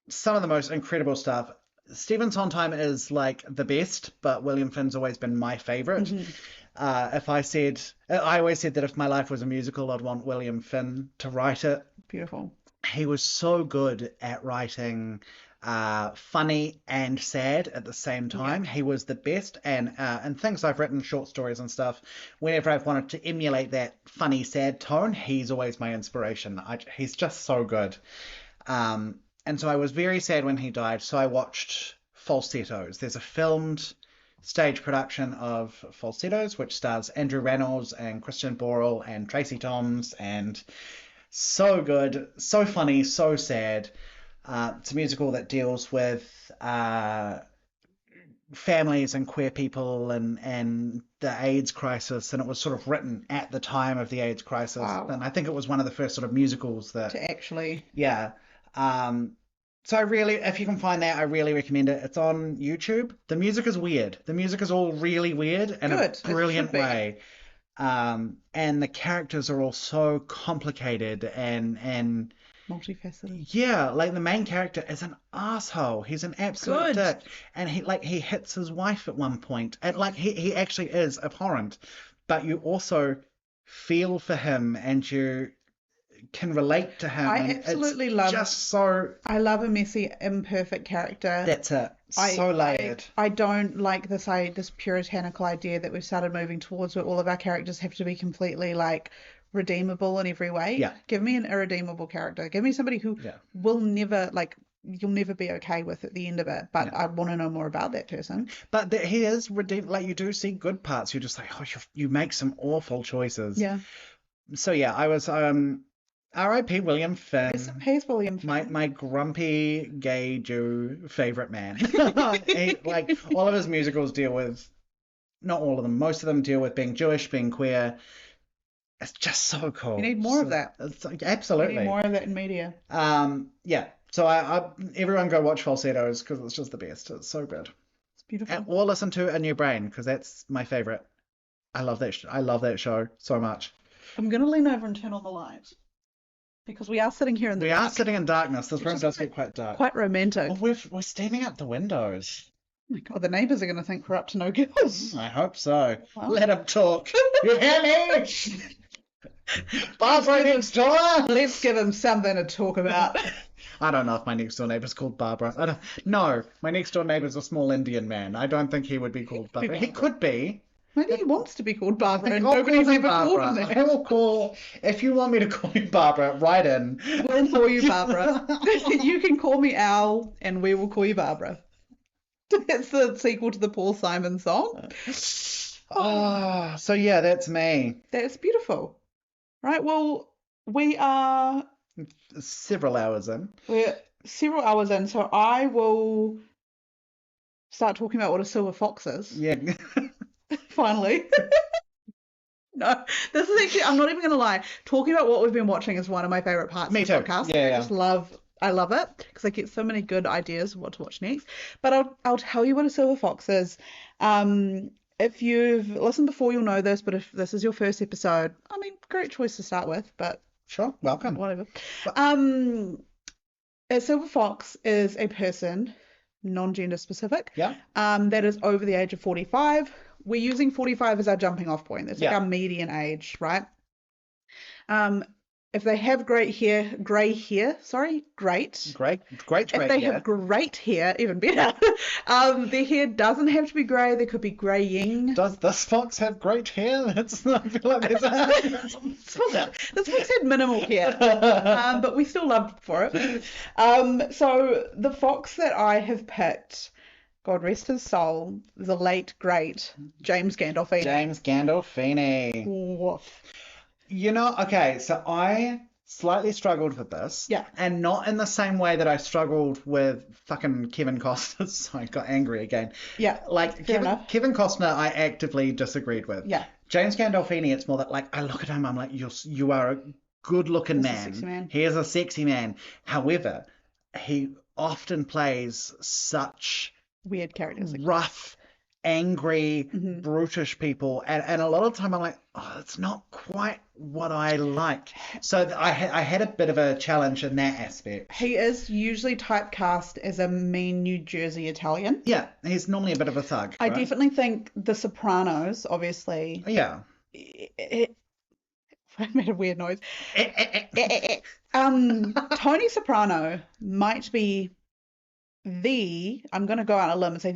some of the most incredible stuff. Stephen Sondheim is like the best, but William Finn's always been my favorite. Mm-hmm. I always said that if my life was a musical, I'd want William Finn to write it. Beautiful. He was so good at writing funny and sad at the same time. He was the best, and things I've written, short stories and stuff, whenever I've wanted to emulate that funny, sad tone, he's always my inspiration. He's just so good. And so I was very sad when he died, so I watched Falsettos. There's a filmed stage production of Falsettos, which stars Andrew Reynolds and Christian Borle and Tracy Toms, and so good, so funny, so sad. It's a musical that deals with families and queer people and the AIDS crisis, and it was sort of written at the time of the AIDS crisis. Wow. And I think it was one of the first sort of musicals that... To actually... Yeah. So I really, if you can find that, I really recommend it. It's on YouTube. The music is weird. The music is all really weird in a brilliant way. And the characters are all so complicated and multifaceted. Yeah, like the main character is an asshole. He's an absolute dick. And he hits his wife at one point. And he actually is abhorrent. But you also feel for him and you can relate to him. I absolutely love just so... I love a messy, imperfect character. That's it. So layered. I don't like this puritanical idea that we've started moving towards, where all of our characters have to be completely redeemable in every way. Yeah. Give me an irredeemable character. Give me somebody who will never you'll never be okay with at the end of it, but I want to know more about that person. But he is redeemed. You do see good parts. You're just you make some awful choices. Yeah. So yeah, I was R.I.P. William Finn. Rest in peace, William Finn. My grumpy gay Jew favorite man. All of his musicals deal with, not all of them, most of them deal with being Jewish, being queer. It's just so cool. You need more of that. Absolutely. You need more of that in media. Yeah. So I everyone go watch Falsettos because it's just the best. It's so good. It's beautiful. Or listen to A New Brain because that's my favorite. I love that. I love that show so much. I'm gonna lean over and turn on the light. Because we are sitting here in the dark. We are sitting in darkness. This room does get quite dark. Quite romantic. Well, we're standing out the windows. Oh my God, the neighbours are going to think we're up to no good. I hope so. Well. Let them talk. You hear me? Barbara next door. Let's give him something to talk about. I don't know if my next door neighbour's called Barbara. No, my next door neighbour's a small Indian man. I don't think he would be called Barbara. He could be. Maybe he wants to be called Barbara and nobody's ever called him that. I will call, if you want me to call you Barbara, write in. We'll call you Barbara. You can call me Al and we will call you Barbara. That's the sequel to the Paul Simon song. Oh, so yeah, that's me. That's beautiful. Right, well, we are... Several hours in. We're several hours in, so I will start talking about what a silver fox is. Yeah. Finally. No, this is actually, I'm not even going to lie, talking about what we've been watching is one of my favourite parts of the podcast. Yeah, I love it because I get so many good ideas of what to watch next. But I'll tell you what a silver fox is. If you've listened before, you'll know this, but if this is your first episode, I mean, great choice to start with, but sure, welcome. Whatever. A silver fox is a person, non-gender specific, that is over the age of 45. We're using 45 as our jumping off point. That's like our median age, right? If they have great hair, great. If they have great hair, even better. Their hair doesn't have to be grey. They could be greying. Does this fox have great hair? I feel like there's this fox had minimal hair, but we still loved for it. So the fox that I have picked, God rest his soul, the late great James Gandolfini. Woof. You know, okay, so I slightly struggled with this. Yeah. And not in the same way that I struggled with fucking Kevin Costner. So I got angry again. Yeah. Kevin Costner, I actively disagreed with. Yeah. James Gandolfini, it's more that, I look at him, I'm like, you are a good-looking man. A sexy man. He is a sexy man. However, he often plays such weird characters. Rough, angry, brutish people, and a lot of the time I'm like, it's not quite what I like. So I had a bit of a challenge in that aspect. He is usually typecast as a mean New Jersey Italian. Yeah, he's normally a bit of a thug. I definitely think The Sopranos, obviously. Yeah. I made a weird noise. Tony Soprano might be I'm going to go out on a limb and say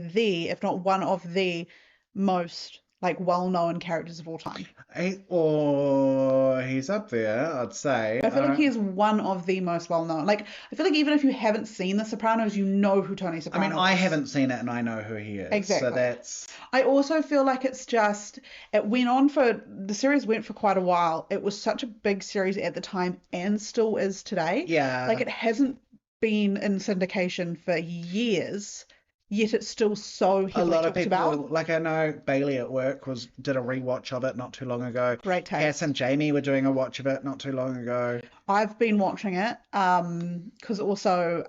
if not one of the most like well-known characters of all time. He's up there, I'd say. I feel like he is one of the most well-known. Like, I feel like even if you haven't seen The Sopranos, you know who Tony Soprano is. I haven't seen it and I know who he is. Exactly. So that's... I also feel like the series went for quite a while. It was such a big series at the time and still is today. Yeah. Like, it hasn't been in syndication for years, yet it's still so heavily a lot of talked people, about. like I know Bailey at work did a rewatch of it not too long ago. Great taste. Cass and Jamie were doing a watch of it not too long ago. I've been watching it because also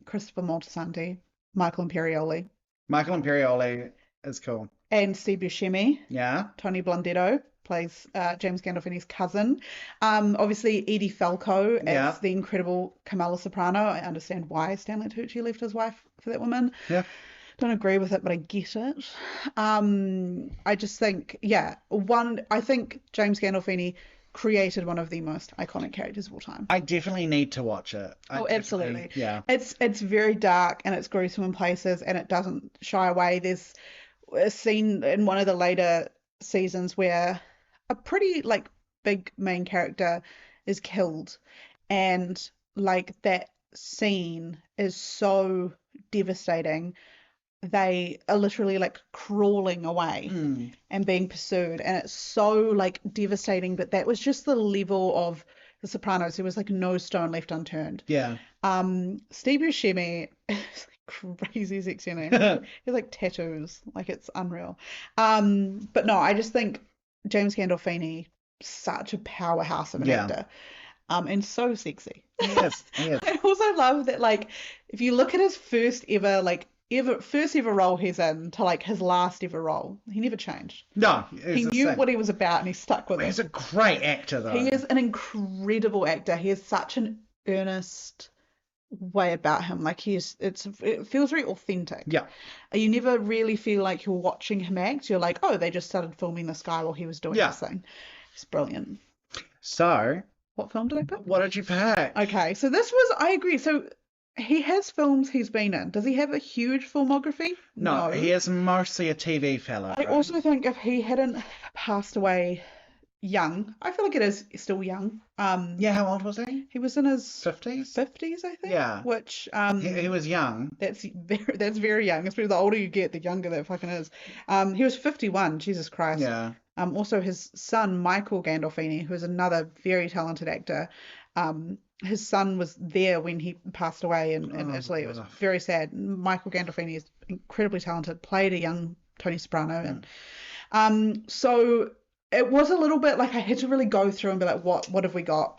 Christopher Moltisanti, Michael Imperioli. Michael Imperioli is cool. And Steve Buscemi. Yeah. Tony Blundetto plays James Gandolfini's cousin. Obviously, Edie Falco as the incredible Camilla Soprano. I understand why Stanley Tucci left his wife for that woman. Yeah. Don't agree with it, but I get it. I just think, I think James Gandolfini created one of the most iconic characters of all time. I definitely need to watch it. Absolutely. Yeah. It's very dark and it's gruesome in places and it doesn't shy away. There's a scene in one of the later seasons where a pretty like big main character is killed, and like that scene is so devastating. They are literally like crawling away and being pursued, and it's so like devastating. But that was just the level of The Sopranos. There was like no stone left unturned. Yeah. Steve Buscemi is like crazy sexy name. He has like tattoos, like it's unreal. But no, I just think James Gandolfini, such a powerhouse of an actor. And so sexy. Yes. I also love that, like, if you look at his first ever role he's in to like his last ever role, he never changed. No, he knew what he was about and he stuck with it. He's a great actor though. He is an incredible actor. He has such an earnest way about him. Like it feels very authentic. Yeah. You never really feel like you're watching him act. You're like, oh, they just started filming this guy while he was doing this thing. It's brilliant. So, what film did I pick? What did you pick? Okay, so I agree. So he has films he's been in. Does he have a huge filmography? No, he is mostly a TV fella. I also think if he hadn't passed away young, I feel like it is still young. How old was he? He was in his 50s? 50s, I think. Yeah. Which he was young. That's very young. Especially the older you get, the younger that fucking is. He was 51. Jesus Christ. Yeah. Also his son Michael Gandolfini, who is another very talented actor. His son was there when he passed away in Italy. It was very sad. Michael Gandolfini is incredibly talented. Played a young Tony Soprano, and so it was a little bit like I had to really go through and be like, what have we got?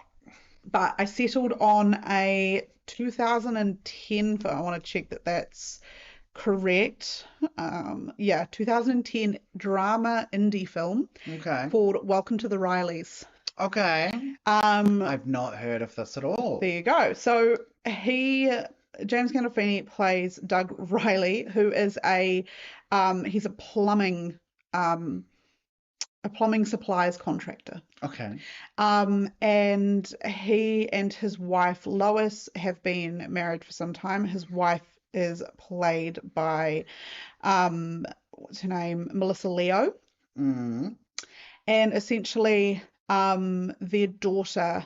But I settled on a 2010 film. I want to check that that's correct. 2010 drama indie film. Okay. Called Welcome to the Rileys. Okay. I've not heard of this at all. There you go. So James Gandolfini plays Doug Riley, who is he's a plumbing supplies contractor. Okay. And he and his wife Lois have been married for some time. His wife is played by what's her name? Melissa Leo. Mm. And essentially their daughter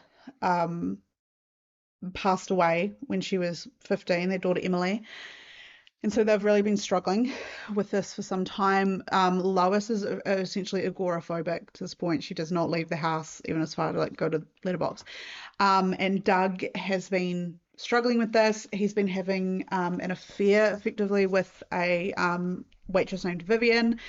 passed away when she was 15, their daughter Emily. And so they've really been struggling with this for some time. Lois is essentially agoraphobic to this point. She does not leave the house, even as far to like go to letterbox. And Doug has been struggling with this. He's been having an affair effectively with a waitress named Vivian.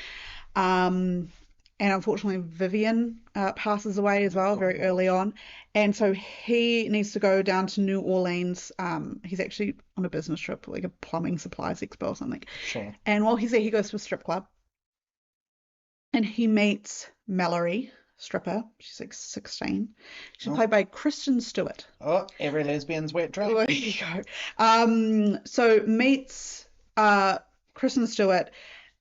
And unfortunately, Vivian passes away as well very early on. And so he needs to go down to New Orleans. He's actually on a business trip, like a plumbing supplies expo or something. Sure. And while he's there, he goes to a strip club. And he meets Mallory, stripper. She's like 16. She's played by Kristen Stewart. Oh, every lesbian's wet dream. There you go. So meets Kristen Stewart.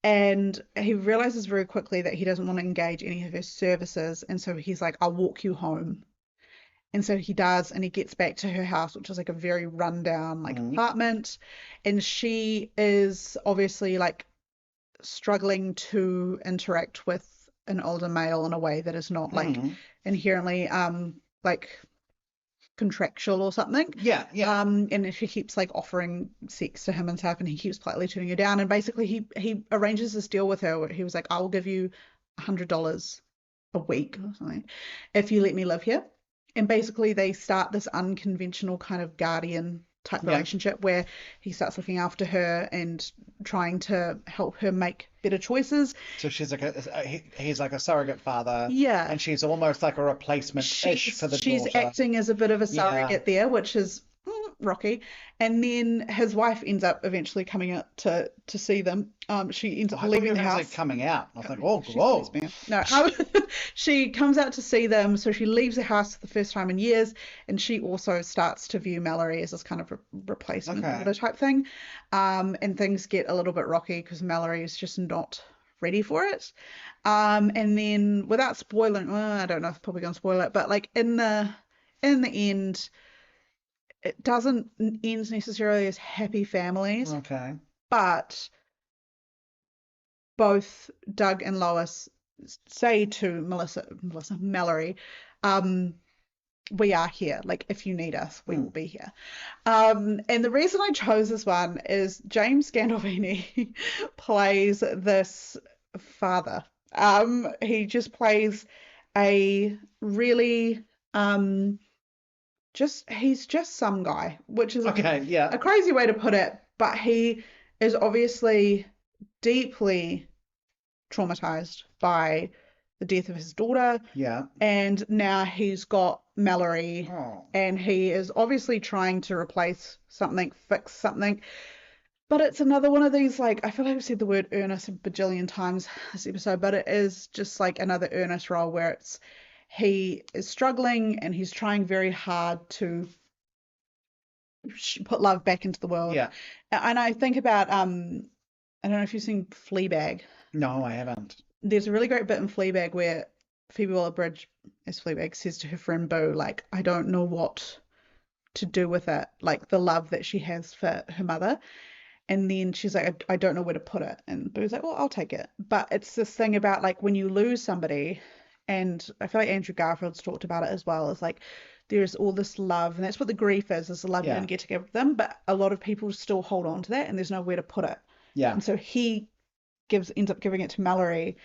And he realizes very quickly that he doesn't want to engage any of her services. And so he's like, I'll walk you home. And so he does, and he gets back to her house, which is like a very rundown like apartment, and she is obviously like struggling to interact with an older male in a way that is not like inherently like contractual or something. Yeah. And she keeps like offering sex to him and stuff, and he keeps politely turning her down. And basically he arranges this deal with her where he was like, I will give you $100 a week or something if you let me live here. And basically they start this unconventional kind of guardian type relationship where he starts looking after her and trying to help her make better choices. So she's like he's like a surrogate father. Yeah. And she's almost like a replacement-ish for the daughter. She's acting as a bit of a surrogate there, which is rocky. And then his wife ends up eventually coming out to see them. She ends up leaving the house. Like coming out. I was like, whoa. No, she comes out to see them. So she leaves the house for the first time in years, and she also starts to view Mallory as this kind of replacement type thing. And things get a little bit rocky because Mallory is just not ready for it. And then without spoiling, I don't know if I'm probably gonna spoil it, but like in the end, it doesn't end necessarily as happy families. Okay. But both Doug and Lois say to Mallory, we are here. Like, if you need us, we will be here. And the reason I chose this one is James Gandolfini plays this father. He just plays a really he's just some guy, which is a crazy way to put it, but he is obviously deeply traumatized by the death of his daughter. Yeah. And now he's got Mallory, and he is obviously trying to replace something, fix something. But it's another one of these, like, I feel like I've said the word earnest a bajillion times this episode, but it is just like another earnest role where he is struggling and he's trying very hard to put love back into the world. Yeah. And I think about, I don't know if you've seen Fleabag. No, I haven't. There's a really great bit in Fleabag where Phoebe Waller-Bridge, as Fleabag, says to her friend Boo, like, I don't know what to do with it, like the love that she has for her mother. And then she's like, I don't know where to put it. And Boo's like, well, I'll take it. But it's this thing about like when you lose somebody, and I feel like Andrew Garfield's talked about it as well, is like there's all this love, and that's what the grief is the love you don't get together with them. But a lot of people still hold on to that, and there's nowhere to put it. Yeah. And so he ends up giving it to Mallory,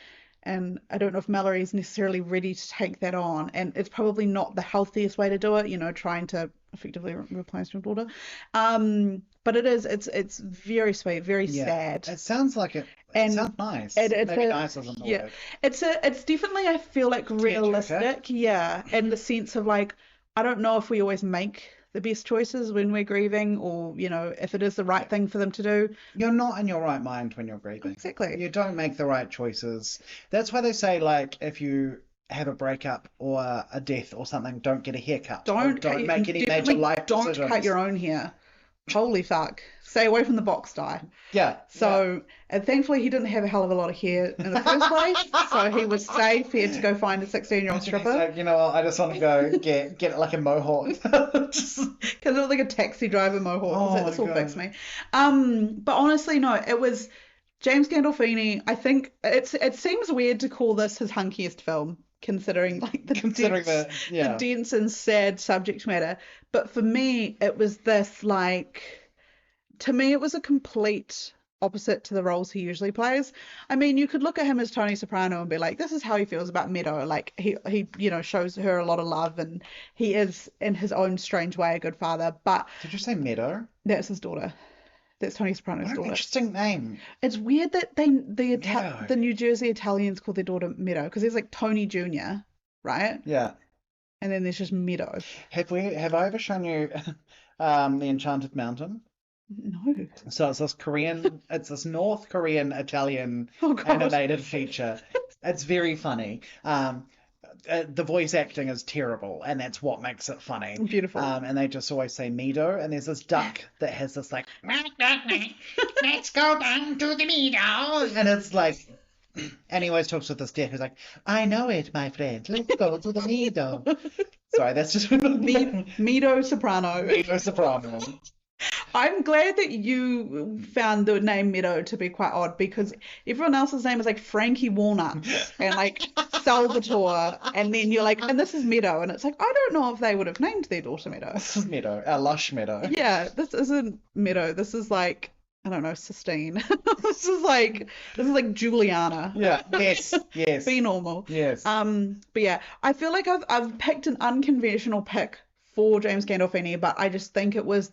and I don't know if Mallory is necessarily ready to take that on, and it's probably not the healthiest way to do it, you know, trying to effectively replace your daughter. But it's very sweet, very sad. It sounds like it sounds nice. Maybe nice isn't the word. It's definitely, I feel like, realistic, in the sense of like, I don't know if we always make the best choices when we're grieving, or you know, if it is the right thing for them to do. You're not in your right mind when you're grieving. Exactly. You don't make the right choices. That's why they say, like, if you have a breakup or a death or something, don't get a haircut. Don't make any major life decisions. Don't cut your own hair. Holy fuck. Stay away from the box dye. Yeah. So, and thankfully he didn't have a hell of a lot of hair in the first place, so he was safe. He had to go find a 16-year-old stripper. Like, you know what, I just want to go get like a mohawk. Because it was like a taxi driver mohawk. This will fix me. But honestly, no, it was James Gandolfini. I think it seems weird to call this his hunkiest film, considering like the dense and sad subject matter. But for me, it was this, like, to me, it was a complete opposite to the roles he usually plays. I mean, you could look at him as Tony Soprano and be like, this is how he feels about Meadow. Like, he you know, shows her a lot of love, and he is, in his own strange way, a good father. But did you say Meadow? That's his daughter. That's Tony Soprano's daughter. Interesting name. It's weird that the New Jersey Italians call their daughter Meadow, because there's like Tony Jr., right? Yeah. And then there's just Meadow. Have I ever shown you The Enchanted Mountain? No. So it's this North Korean Italian animated feature. It's very funny. The voice acting is terrible, and that's what makes it funny. Beautiful. And they just always say meadow, and there's this duck that has this like, let's go down to the meadow, and it's like, and he always talks with this duck who's like, I know it, my friend, let's go to the meadow. Sorry, that's just Mito Soprano. Mito Soprano. I'm glad that you found the name Meadow to be quite odd because everyone else's name is like Frankie Walnut and like Salvatore, and then you're like, and this is Meadow, and it's like, I don't know if they would have named their daughter Meadow. This is Meadow, our lush Meadow. Yeah, this isn't Meadow. This is like, I don't know, Sistine. This is like Juliana. Yeah. Yes. Be normal. Yes. But yeah, I feel like I've picked an unconventional pick for James Gandolfini, but I just think it was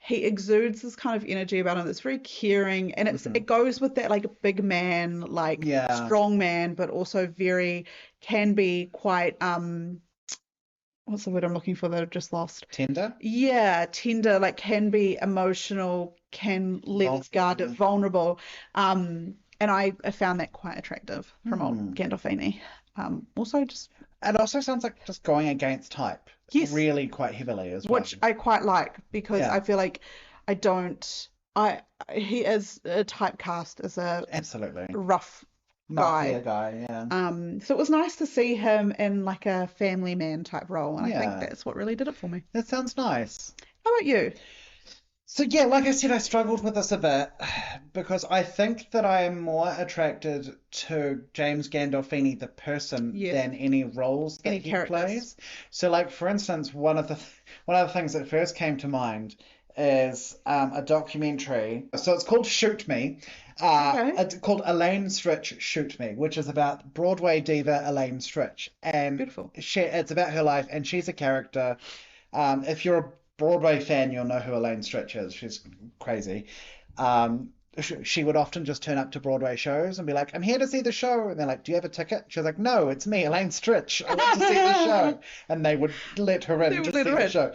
he exudes this kind of energy about him that's very caring, and it goes with that like big man, like strong man, but also can be quite what's the word I'm looking for that I've just lost? Tender? Yeah, tender, like can be emotional, can let his guard vulnerable. And I found that quite attractive from old Gandolfini. Also just it also sounds like just going against type. Yes. Really quite heavily as well. Which I quite like because I feel like he is a typecast as a absolutely rough guy. Yeah. So it was nice to see him in like a family man type role, and I think that's what really did it for me. That sounds nice. How about you? So yeah, like I said, I struggled with this a bit because I think that I am more attracted to James Gandolfini the person than any roles that he plays. So like for instance, one of the things that first came to mind is a documentary. So it's called Shoot Me. It's called Elaine Stritch Shoot Me, which is about Broadway diva Elaine Stritch, and beautiful. It's about her life, and she's a character. If you're a Broadway fan, you'll know who Elaine Stritch is. She's crazy. She would often just turn up to Broadway shows and be like, I'm here to see the show. And they're like, do you have a ticket? She's like, no, it's me, Elaine Stritch. I want to see the show. And they would let her in to see the show.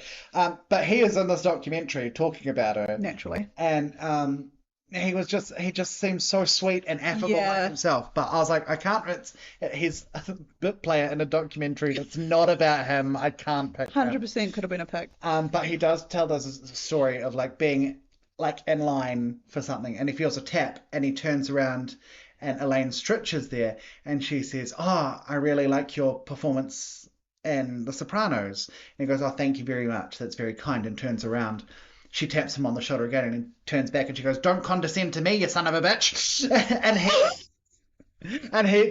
But he is in this documentary talking about her. Naturally. And he just seems so sweet and affable like himself. But I was like, I can't, he's a bit player in a documentary that's not about him. I can't pick 100% could have been a pick. But he does tell this story of like being like in line for something, and he feels a tap, and he turns around, and Elaine Stritch is there, and she says, "Oh, I really like your performance in The Sopranos." And he goes, "Oh, thank you very much. That's very kind," and turns around. She taps him on the shoulder again, and he turns back, and she goes, "Don't condescend to me, you son of a bitch." and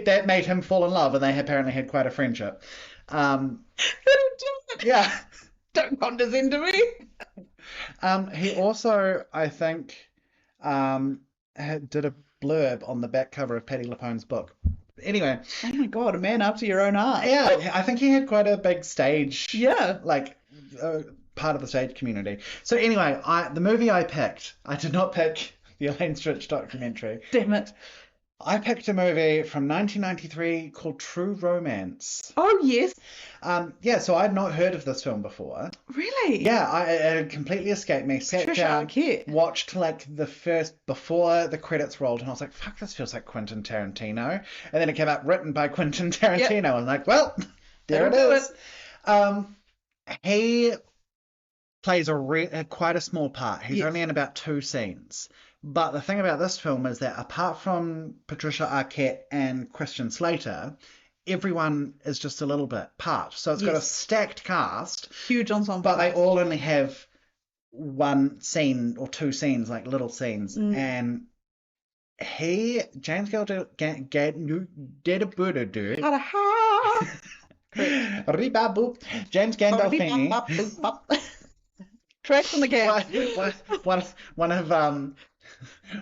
that made him fall in love, and they apparently had quite a friendship. Yeah. Don't condescend to me. He also, I think, did a blurb on the back cover of Patti LuPone's book. Anyway. Oh my God, a man after your own heart. Yeah, I think he had quite a big stage. Yeah. Like, part of the stage community. So anyway, the movie I picked, I did not pick the Elaine Stritch documentary. Damn it. I picked a movie from 1993 called True Romance. Oh, yes. So I'd not heard of this film before. Really? Yeah, it had completely escaped me. Sat down, watched like the first, before the credits rolled, and I was like, fuck, this feels like Quentin Tarantino. And then it came out written by Quentin Tarantino. Yep. I'm like, well, there it is. He plays quite a small part. He's only in about 2 scenes. But the thing about this film is that apart from Patricia Arquette and Christian Slater, everyone is just a little bit part. So it's got a stacked cast. Huge ensemble. But they all only have 1 scene or 2 scenes, like little scenes. And James Gandolfini. Tracks on the gap.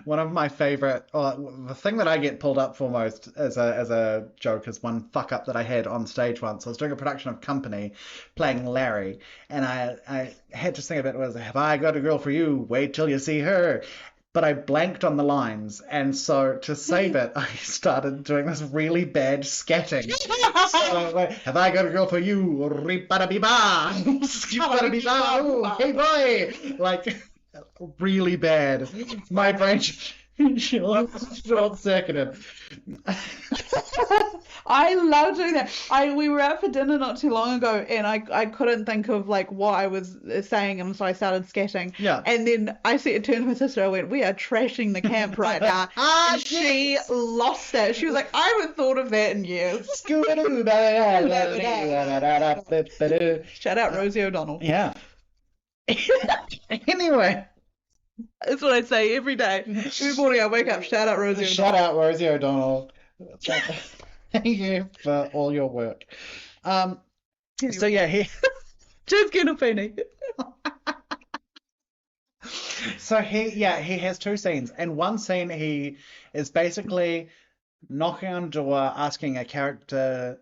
One of my favorite, the thing that I get pulled up for most as a joke is one fuck up that I had on stage once. I was doing a production of Company, playing Larry, and I had to sing a bit. It was, "Have I got a girl for you? Wait till you see her." But I blanked on the lines, and so to save it, I started doing this really bad scatting. So, like, "Have I got a girl for you? Rip-ba-da-bee-ba! Skip-ba-da-bee-ba! Hey boy!" Like, really bad. My brain Short-circuited. I love doing that. We were out for dinner not too long ago, and I couldn't think of like what I was saying, and so I started scatting. Yeah. And then I turned to my sister. I went, "We are trashing the camp right now." And she lost it. She was like, "I haven't thought of that in years." Shout out Rosie O'Donnell. Yeah. Anyway. That's what I say every day. Every morning I wake up, shout out Rosie O'Donnell. Shout out Rosie O'Donnell. Thank you for all your work. So yeah, Cheers, Gandolfini. So he has two scenes. And one scene he is basically knocking on a door, asking a character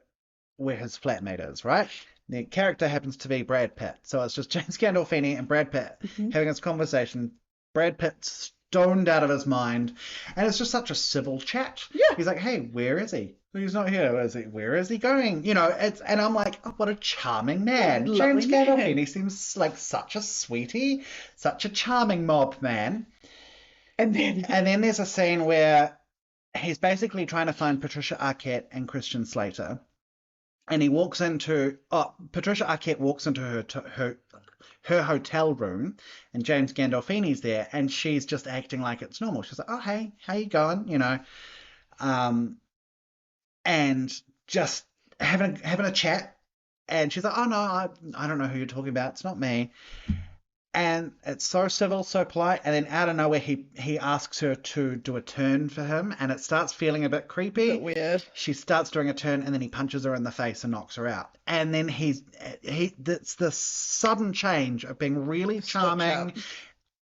where his flatmate is, right? The character happens to be Brad Pitt. So it's just James Gandolfini and Brad Pitt having this conversation. Brad Pitt's stoned out of his mind, and it's just such a civil chat. Yeah. He's like, "Hey, where is he? He's not here. Where is he going?" You know, and I'm like, "Oh, what a charming man." James Gandolfini seems like such a sweetie, such a charming mob man. And then there's a scene where he's basically trying to find Patricia Arquette and Christian Slater. And he walks into Patricia Arquette walks into her hotel room, and James Gandolfini's there, and she's just acting like it's normal. She's like, "Oh, hey, how you going?" You know, and just having a chat. And she's like, "Oh no, I don't know who you're talking about. It's not me." And it's so civil, so polite, and then out of nowhere he asks her to do a turn for him, and it starts feeling a bit creepy. A bit weird. She starts doing a turn, and then he punches her in the face and knocks her out. And then it's the sudden change of being really charming,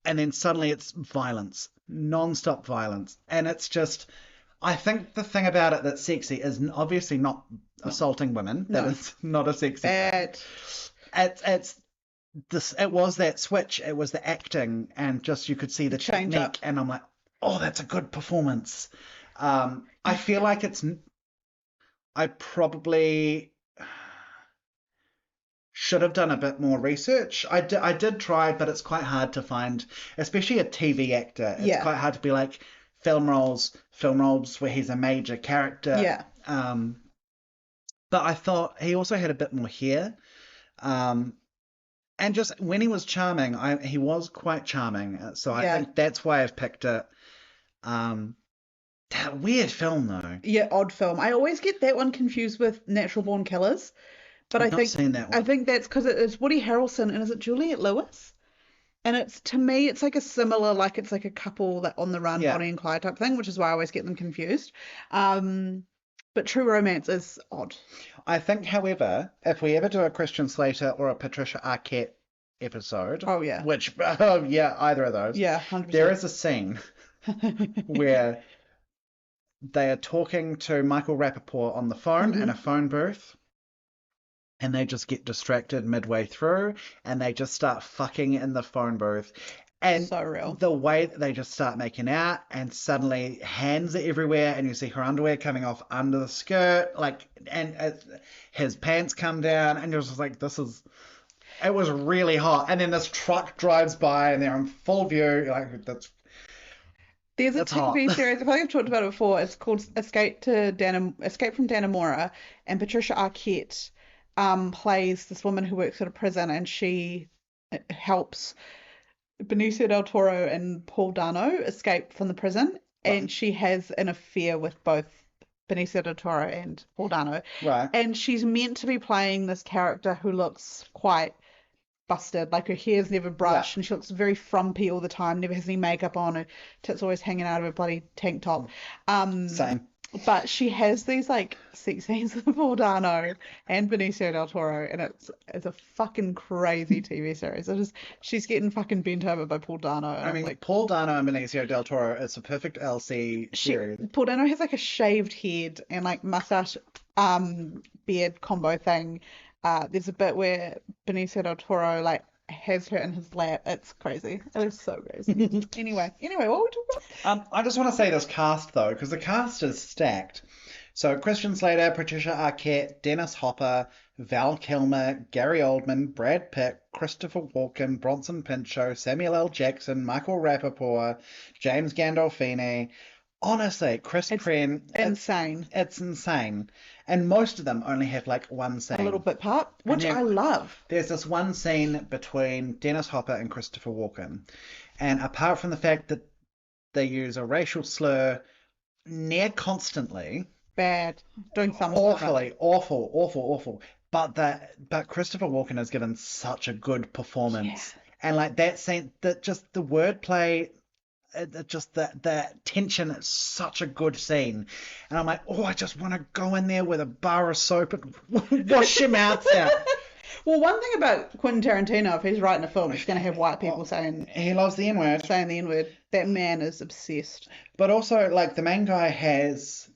and then suddenly it's violence, non-stop violence. And it's just, I think the thing about it that's sexy is obviously not assaulting women. That is not a sexy thing. It was that switch, it was the acting, and just you could see the technique, and I'm like, oh, that's a good performance. I feel like I probably should have done a bit more research. I did try, but it's quite hard to find, especially a TV actor. It's quite hard to be like film roles where he's a major character. Yeah. But I thought he also had a bit more hair. And just when he was charming, he was quite charming. So I think that's why I've picked it. That weird film, though. Yeah, odd film. I always get that one confused with Natural Born Killers. But I've not seen that one. I think that's because it's Woody Harrelson, and is it Juliette Lewis? And to me, it's like a similar, like it's like a couple that on the run, Bonnie and Clyde type thing, which is why I always get them confused. But True Romance is odd. I think, however, if we ever do a Christian Slater or a Patricia Arquette episode, either of those, 100%. there is a scene where they are talking to Michael Rappaport on the phone in a phone booth, and they just get distracted midway through, and they just start fucking in the phone booth. And so real. The way that they just start making out, and suddenly hands are everywhere, and you see her underwear coming off under the skirt, and his pants come down, and you're just like, it was really hot. And then this truck drives by, and they're in full view. There's a TV series, I think I've talked about it before. It's called Escape from Dannemora, and Patricia Arquette plays this woman who works at a prison, and she helps Benicio del Toro and Paul Dano escape from the prison, and she has an affair with both Benicio del Toro and Paul Dano. Right. And she's meant to be playing this character who looks quite busted, like her hair's never brushed, and she looks very frumpy all the time, never has any makeup on, her tits always hanging out of her bloody tank top. Same. But she has these like sex scenes with Paul Dano and Benicio del Toro, and it's a fucking crazy TV series. She's getting fucking bent over by Paul Dano. I mean, like Paul Dano and Benicio del Toro, it's a perfect LC series. Paul Dano has like a shaved head and like mustache, beard combo thing. There's a bit where Benicio del Toro like has her in his lap. It's crazy. It is so crazy. Anyway, what were we talking about? I just want to say this cast though, because the cast is stacked. So Christian Slater, Patricia Arquette, Dennis Hopper, Val Kilmer, Gary Oldman, Brad Pitt, Christopher Walken, Bronson Pinchot, Samuel L. Jackson, Michael Rappaport, James Gandolfini. Honestly, Chris Penn, insane. It's insane. And most of them only have like one scene. A little bit part, which I love. There's this one scene between Dennis Hopper and Christopher Walken. And apart from the fact that they use a racial slur near constantly. Bad. Doing something. Awfully. Awful. But Christopher Walken has given such a good performance. Yeah. And like that scene, that just the wordplay, just that tension, it's such a good scene. And I'm like, oh, I just want to go in there with a bar of soap and wash your mouth out. Well, one thing about Quentin Tarantino, if he's writing a film, he's going to have white people saying... He loves the N-word. Saying the N-word. That man is obsessed. But also, like, the main guy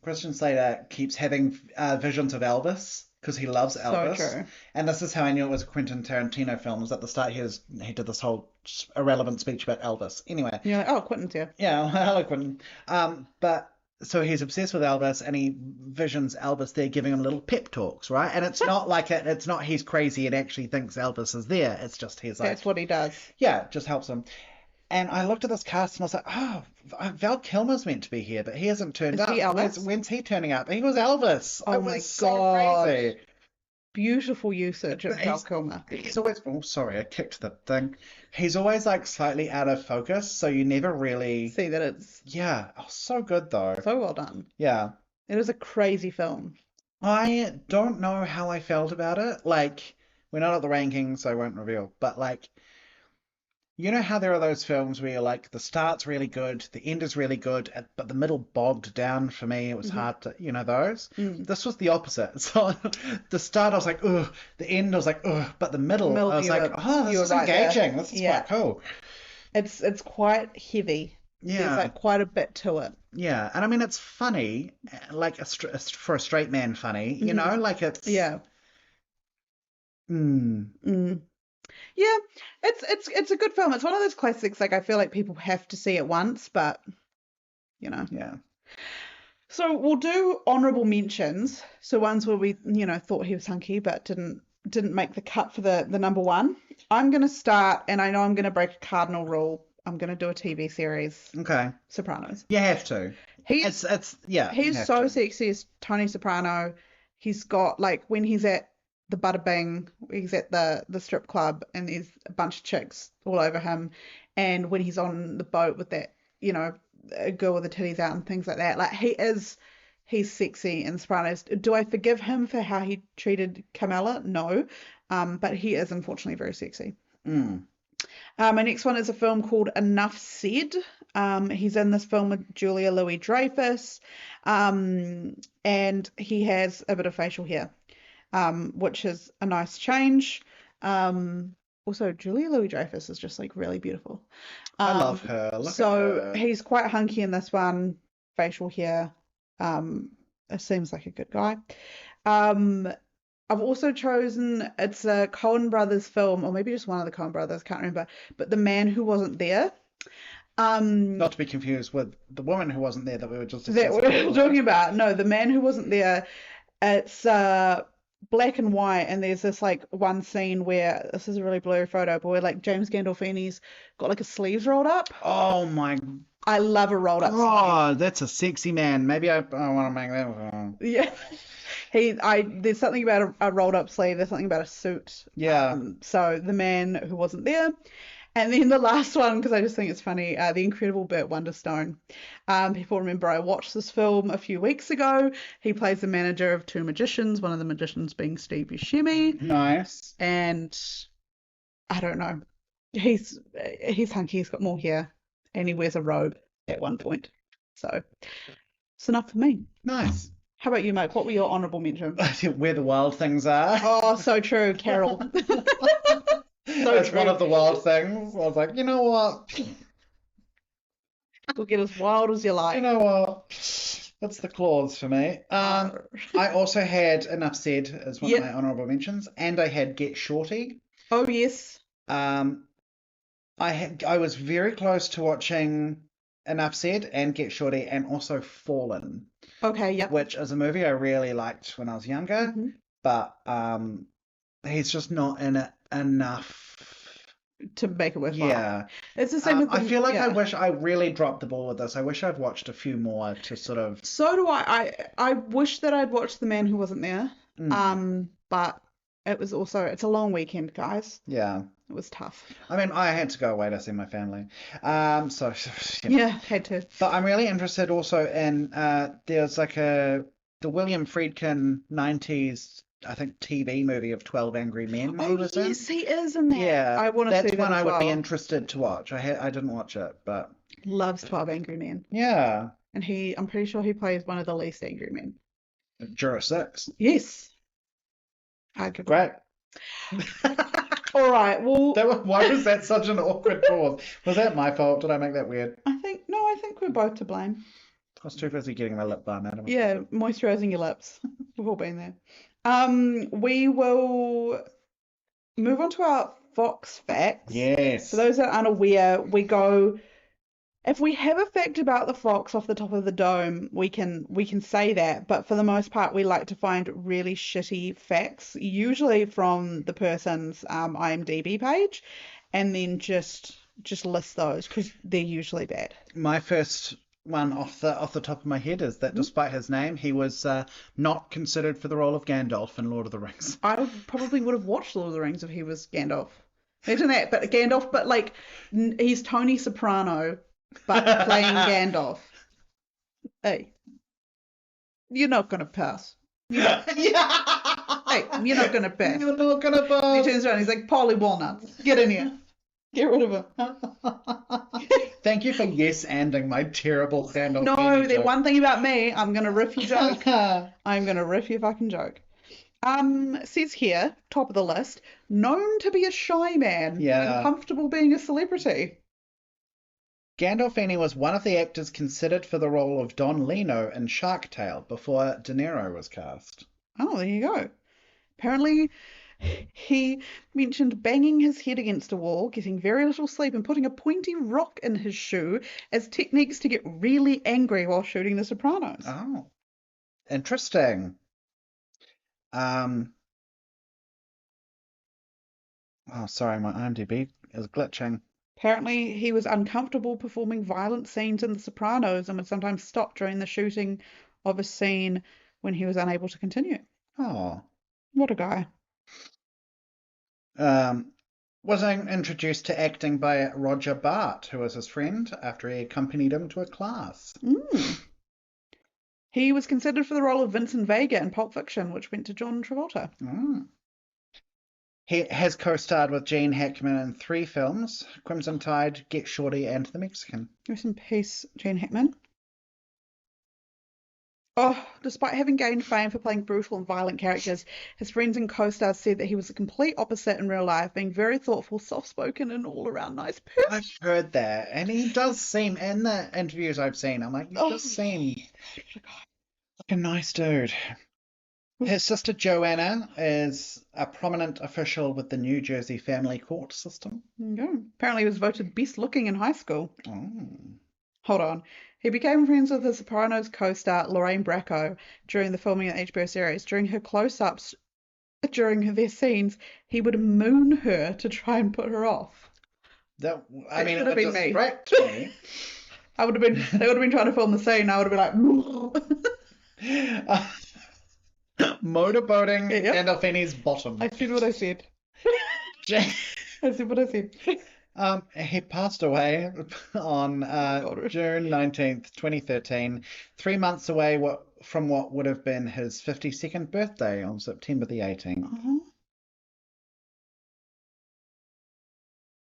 Christian Slater keeps having visions of Elvis, because he loves Elvis. So true. And this is how I knew it was a Quentin Tarantino film, was at the start he did this whole irrelevant speech about Elvis. Anyway. You're like, oh, Quentin's here. Yeah, hello, Quentin. So he's obsessed with Elvis, and he visions Elvis there giving him little pep talks, right? And it's not like it's not he's crazy and actually thinks Elvis is there. It's just he's like... That's what he does. Yeah, it just helps him. And I looked at this cast and I was like, oh, Val Kilmer's meant to be here, but he hasn't turned up. Is he Elvis? When's he turning up? He was Elvis. Oh my God. So crazy. Beautiful usage of Val Kilmer. He's always... Oh, sorry, I kicked the thing. He's always like slightly out of focus, so you never really... See that it's... Yeah. Oh, so good though. So well done. Yeah. It was a crazy film. I don't know how I felt about it. Like, we're not at the rankings, so I won't reveal. But like, you know how there are those films where you're like, the start's really good, the end is really good, but the middle bogged down for me. It was hard to, those. This was the opposite. So the start, I was like, ugh. The end, I was like, ugh. But the middle I was like, oh, this is engaging. This is quite cool. It's quite heavy. Yeah. There's like quite a bit to it. Yeah. And I mean, it's funny, like for a straight man funny, you know, like it's... Yeah. Yeah, it's a good film. It's one of those classics, like I feel like people have to see it once, but Yeah. So we'll do honorable mentions. So ones where we, thought he was hunky but didn't make the cut for the number one. I'm gonna start, and I know I'm gonna break a cardinal rule. I'm gonna do a TV series. Okay. Sopranos. You have to. He's so sexy as Tony Soprano. He's got, like, when he's at the Bada Bing, he's at the strip club and there's a bunch of chicks all over him, and when he's on the boat with that, a girl with the titties out and things like that, like he's sexy in Sopranos. Do I forgive him for how he treated Carmela? No, but he is unfortunately very sexy. My next one is a film called Enough Said. He's in this film with Julia Louis-Dreyfus, and he has a bit of facial hair, which is a nice change. Also, Julia Louis-Dreyfus is just like really beautiful. I love her. Look at her. He's quite hunky in this one. Facial hair. It seems like a good guy. I've also chosen, it's a Coen Brothers film, or maybe just one of the Coen Brothers, can't remember, but The Man Who Wasn't There. Not to be confused with The Woman Who Wasn't There that we were just talking about. No, The Man Who Wasn't There. It's black and white, and there's this like one scene where, this is a really blurry photo, but where like James Gandolfini's got like his sleeves rolled up. Oh my... I love a rolled up sleeve. That's a sexy man. Maybe I want to make that one. Yeah. There's something about a rolled up sleeve. There's something about a suit. Yeah. So The Man Who Wasn't There. And then the last one, because I just think it's funny, The Incredible Burt Wonderstone. People remember I watched this film a few weeks ago. He plays the manager of two magicians, one of the magicians being Steve Buscemi. Nice. And I don't know. He's hunky. He's got more hair, and he wears a robe at one point. So it's enough for me. Nice. How about you, Mike? What were your honourable mentions? Where the Wild Things Are. Oh, so true. Carol. That's true. One of the wild things. I was like, you know what? We'll get as wild as you like. You know what? That's the clause for me. I also had Enough Said as one of my honourable mentions, and I had Get Shorty. Oh, yes. I was very close to watching Enough Said and Get Shorty, and also Fallen. Okay, yep. which is a movie I really liked when I was younger, but he's just not in it enough to make it worthwhile. Yeah. It's the same with I feel like I wish I really dropped the ball with this. I wish I'd watched a few more to sort of. So do I. I wish that I'd watched The Man Who Wasn't There. But it's a long weekend, guys. Yeah. It was tough. I mean, I had to go away to see my family. So yeah, had to. But I'm really interested also in there's like the William Friedkin 90s, I think, TV movie of 12 Angry Men he was in. Yes, he is in that. Yeah, I want to see that one as I would be well. interested to watch. I didn't watch it, but Loves 12 Angry Men. Yeah. And I'm pretty sure he plays one of the least angry men. Juror 6. Yes. Great. All right. Well, why was that such an awkward pause? Was that my fault? Did I make that weird? I think we're both to blame. I was too busy getting my lip balm out of my Yeah, moisturising your lips. We've all been there. We will move on to our Fox facts. Yes. For those that are unaware, we go. If we have a fact about the fox off the top of the dome, we can say that. But for the most part, we like to find really shitty facts, usually from the person's IMDb page, and then just list those because they're usually bad. My first one off the top of my head is that despite his name, he was not considered for the role of Gandalf in Lord of the Rings. I probably would have watched Lord of the Rings if he was Gandalf. Imagine that, but Gandalf, but like he's Tony Soprano. But playing Gandalf. Hey, you're not going to pass. Yeah. Hey, you're not going to pass. You're not going to pass. He turns around, he's like, Polly Walnuts, get in here. Get rid of him. Thank you for yes-anding my terrible Gandalf. No, the one thing about me, I'm going to riff your joke. I'm going to riff your fucking joke. Says here, top of the list, known to be a shy man. Yeah. And comfortable being a celebrity. Gandolfini was one of the actors considered for the role of Don Lino in Shark Tale before De Niro was cast. Oh, there you go. Apparently, he mentioned banging his head against a wall, getting very little sleep, and putting a pointy rock in his shoe as techniques to get really angry while shooting The Sopranos. Oh, interesting. Oh, sorry, my IMDb is glitching. Apparently, he was uncomfortable performing violent scenes in The Sopranos and would sometimes stop during the shooting of a scene when he was unable to continue. Oh. What a guy. Was introduced to acting by Roger Bart, who was his friend, after he accompanied him to a class. He was considered for the role of Vincent Vega in Pulp Fiction, which went to John Travolta. He has co-starred with Gene Hackman in 3 films, Crimson Tide, Get Shorty, and The Mexican. Rest in peace, Gene Hackman. Oh, despite having gained fame for playing brutal and violent characters, his friends and co-stars said that he was the complete opposite in real life, being very thoughtful, soft-spoken, and all-around nice person. I've heard that, and he does seem, in the interviews I've seen, I'm like, he does seem like a nice dude. His sister Joanna is a prominent official with the New Jersey family court system. Yeah. Apparently he was voted best looking in high school. Oh. Hold on. He became friends with The Sopranos co-star Lorraine Bracco during the filming of the HBO series. During her close-ups, during their scenes, he would moon her to try and put her off. It would been distract me. They would have been trying to film the scene. I would have been like... Motorboating Gandolfini's bottom. I said what I said. I said what I said. He passed away on June 19th, 2013, 3 months away from what would have been his 52nd birthday on September the 18th.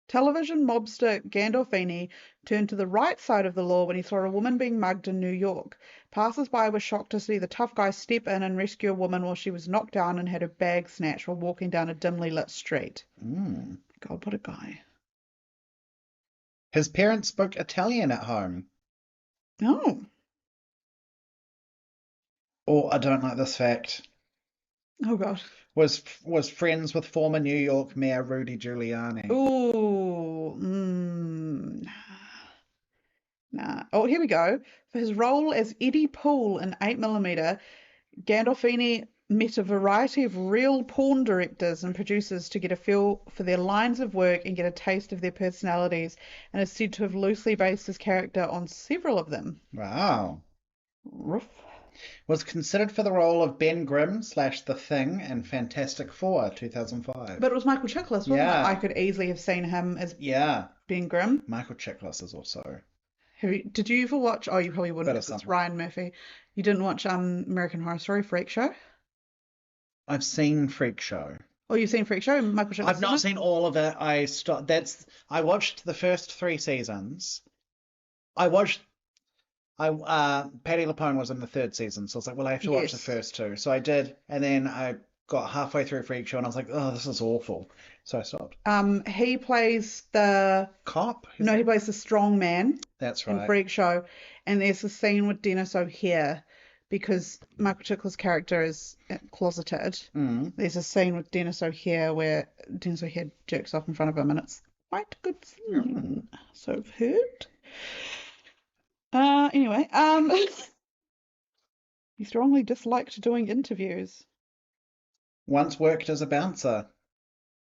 Television mobster Gandolfini turned to the right side of the law when he saw a woman being mugged in New York. Passers-by were shocked to see the tough guy step in and rescue a woman while she was knocked down and had her bag snatched while walking down a dimly lit street. God, what a guy. His parents spoke Italian at home. Oh. Oh, I don't like this fact. Oh, God. Was friends with former New York Mayor Rudy Giuliani. Ooh. Nah. Oh, here we go. For his role as Eddie Poole in 8mm, Gandolfini met a variety of real porn directors and producers to get a feel for their lines of work and get a taste of their personalities, and is said to have loosely based his character on several of them. Wow. Roof. Was considered for the role of Ben Grimm / The Thing in Fantastic Four 2005. But it was Michael Chiklis, wasn't it? Yeah. I could easily have seen him as Yeah. Ben Grimm. Michael Chiklis is also. Did you ever watch? Oh, you probably wouldn't because it's Ryan Murphy. You didn't watch American Horror Story Freak Show? I've seen Freak Show. Oh, you've seen Freak Show? Michael Chiklis. I've not seen all of it. I watched the first 3 seasons. Patty LuPone was in the 3rd season, so I was like, well, I have to watch the first 2. So I did, and then I got halfway through Freak Show, and I was like, oh, this is awful. So I stopped. He plays the cop. No, he plays the strong man. That's right. In Freak Show, and there's a scene with Dennis O'Hare because Michael Chiklis' character is closeted. There's a scene with Dennis O'Hare where Dennis O'Hare jerks off in front of him, and it's quite a good scene. So I've heard. Anyway, he strongly disliked doing interviews. Once worked as a bouncer.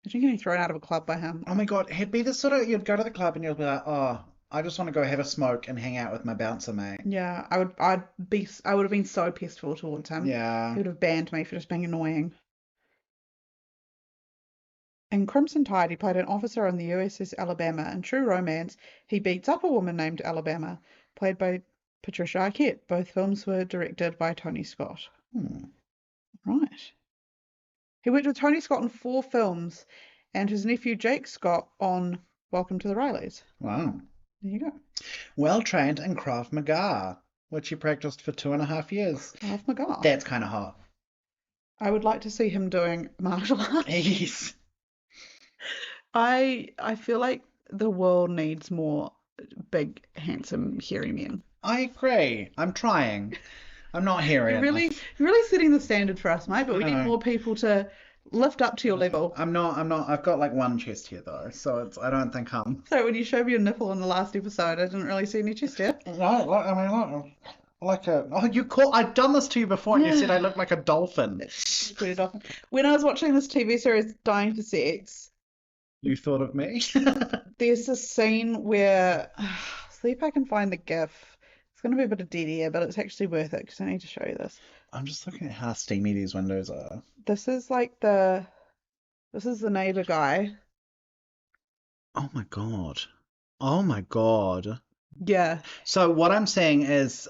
Imagine getting thrown out of a club by him. Oh my God, he'd be the sort of, you'd go to the club and you'd be like, oh, I just want to go have a smoke and hang out with my bouncer mate. Yeah, I would have been so pestful towards him. Yeah. He would have banned me for just being annoying. In Crimson Tide, he played an officer on the USS Alabama. In True Romance, he beats up a woman named Alabama, played by Patricia Arquette. Both films were directed by Tony Scott. Right. He worked with Tony Scott in 4 films and his nephew Jake Scott on Welcome to the Rileys. Wow. There you go. Well trained in Krav Maga, which he practiced for 2.5 years. Krav Maga. That's kind of hot. I would like to see him doing martial arts. Yes. I feel like the world needs more big, handsome, hairy men. I agree. I'm trying. I'm not hairy You're really setting the standard for us, mate, but we need more people to lift up to your level. I'm not. I've got like one chest here though, so I don't think I'm. So when you showed me your nipple in the last episode, I didn't really see any chest hair. No, I've done this to you before and you said I look like a dolphin. When I was watching this TV series, Dying for Sex, you thought of me? There's a scene where, see if I can find the GIF. It's going to be a bit of dead air, but it's actually worth it because I need to show you this. I'm just looking at how steamy these windows are. This is the neighbor guy. Oh my God. Oh my God. Yeah. So what I'm saying is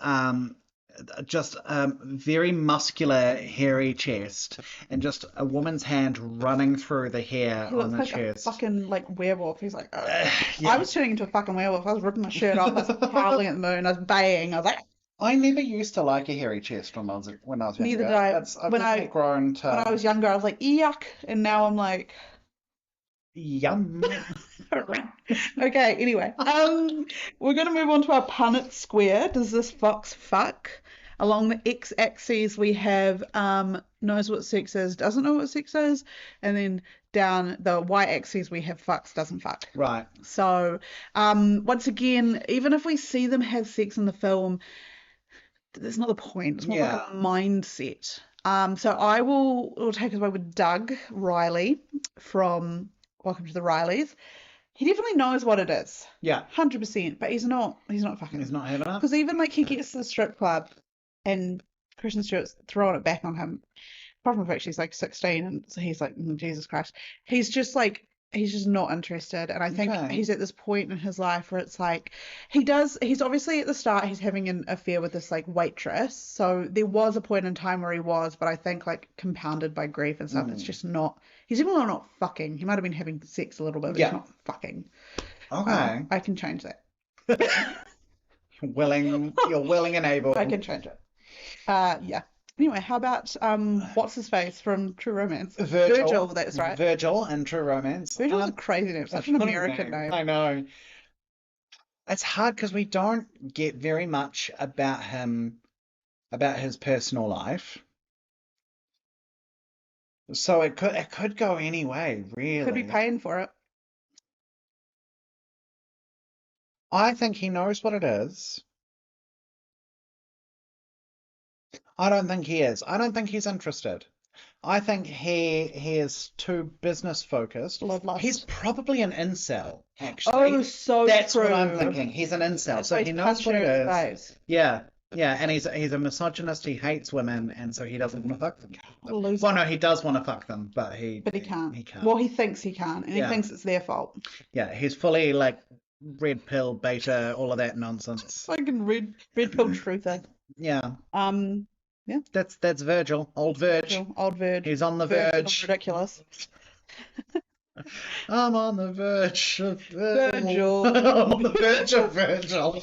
just very muscular, hairy chest and just a woman's hand running through the hair on the like chest. A fucking like werewolf. He's like, yeah. I was turning into a fucking werewolf. I was ripping my shirt off. I was howling at the moon. I was baying. I was like. I never used to like a hairy chest when I was younger. Neither did I. When I was younger, I was like, yuck, and now I'm like, yum. Okay, anyway, we're going to move on to our Punnett square. Does this fox fuck? Along the x-axis, we have knows what sex is, doesn't know what sex is, and then down the y-axis, we have fucks, doesn't fuck. Right. So, once again, even if we see them have sex in the film, that's not the point. It's more like a mindset. So I will take us away with Doug Riley from Welcome to the Rileys. He definitely knows what it is. Yeah. 100%. But he's not fucking. He's not having it. Because even like he gets to the strip club and Kristen Stewart's throwing it back on him. Apart from the fact she's like 16 and so he's like, Jesus Christ. He's just not interested. And I think he's at this point in his life where it's like he's obviously at the start he's having an affair with this like waitress. So there was a point in time where he was, but I think like compounded by grief and stuff, it's just not, he's definitely not fucking. He might have been having sex a little bit, but he's not fucking. Okay. I can change that. You're willing and able. I can change it. Yeah. Anyway, how about what's his face from True Romance? Virgil, that's right. Virgil and True Romance. Virgil's a crazy name, such an American name. I know. It's hard because we don't get very much about him, about his personal life. So it could go any way, really. Could be paying for it. I think he knows what it is. I don't think he is. I don't think he's interested. I think he is too business focused. Bloodlust. He's probably an incel, actually. Oh, so That's true. what I'm thinking. He's an incel, That's so why he he's knows what punching it her in the is. face. Yeah, yeah, and he's a misogynist. He hates women, and so he doesn't want to fuck them. Loser. Well, no, he does want to fuck them, but he can't. He can't. Well, he thinks he can, and he thinks it's their fault. Yeah, he's fully like red pill, beta, all of that nonsense. Fucking red pill truther. Yeah. Yeah. That's Virgil, old Verge. Old Verge. He's on the verge. Ridiculous. I'm on the verge of Virgil. on the verge of Virgil.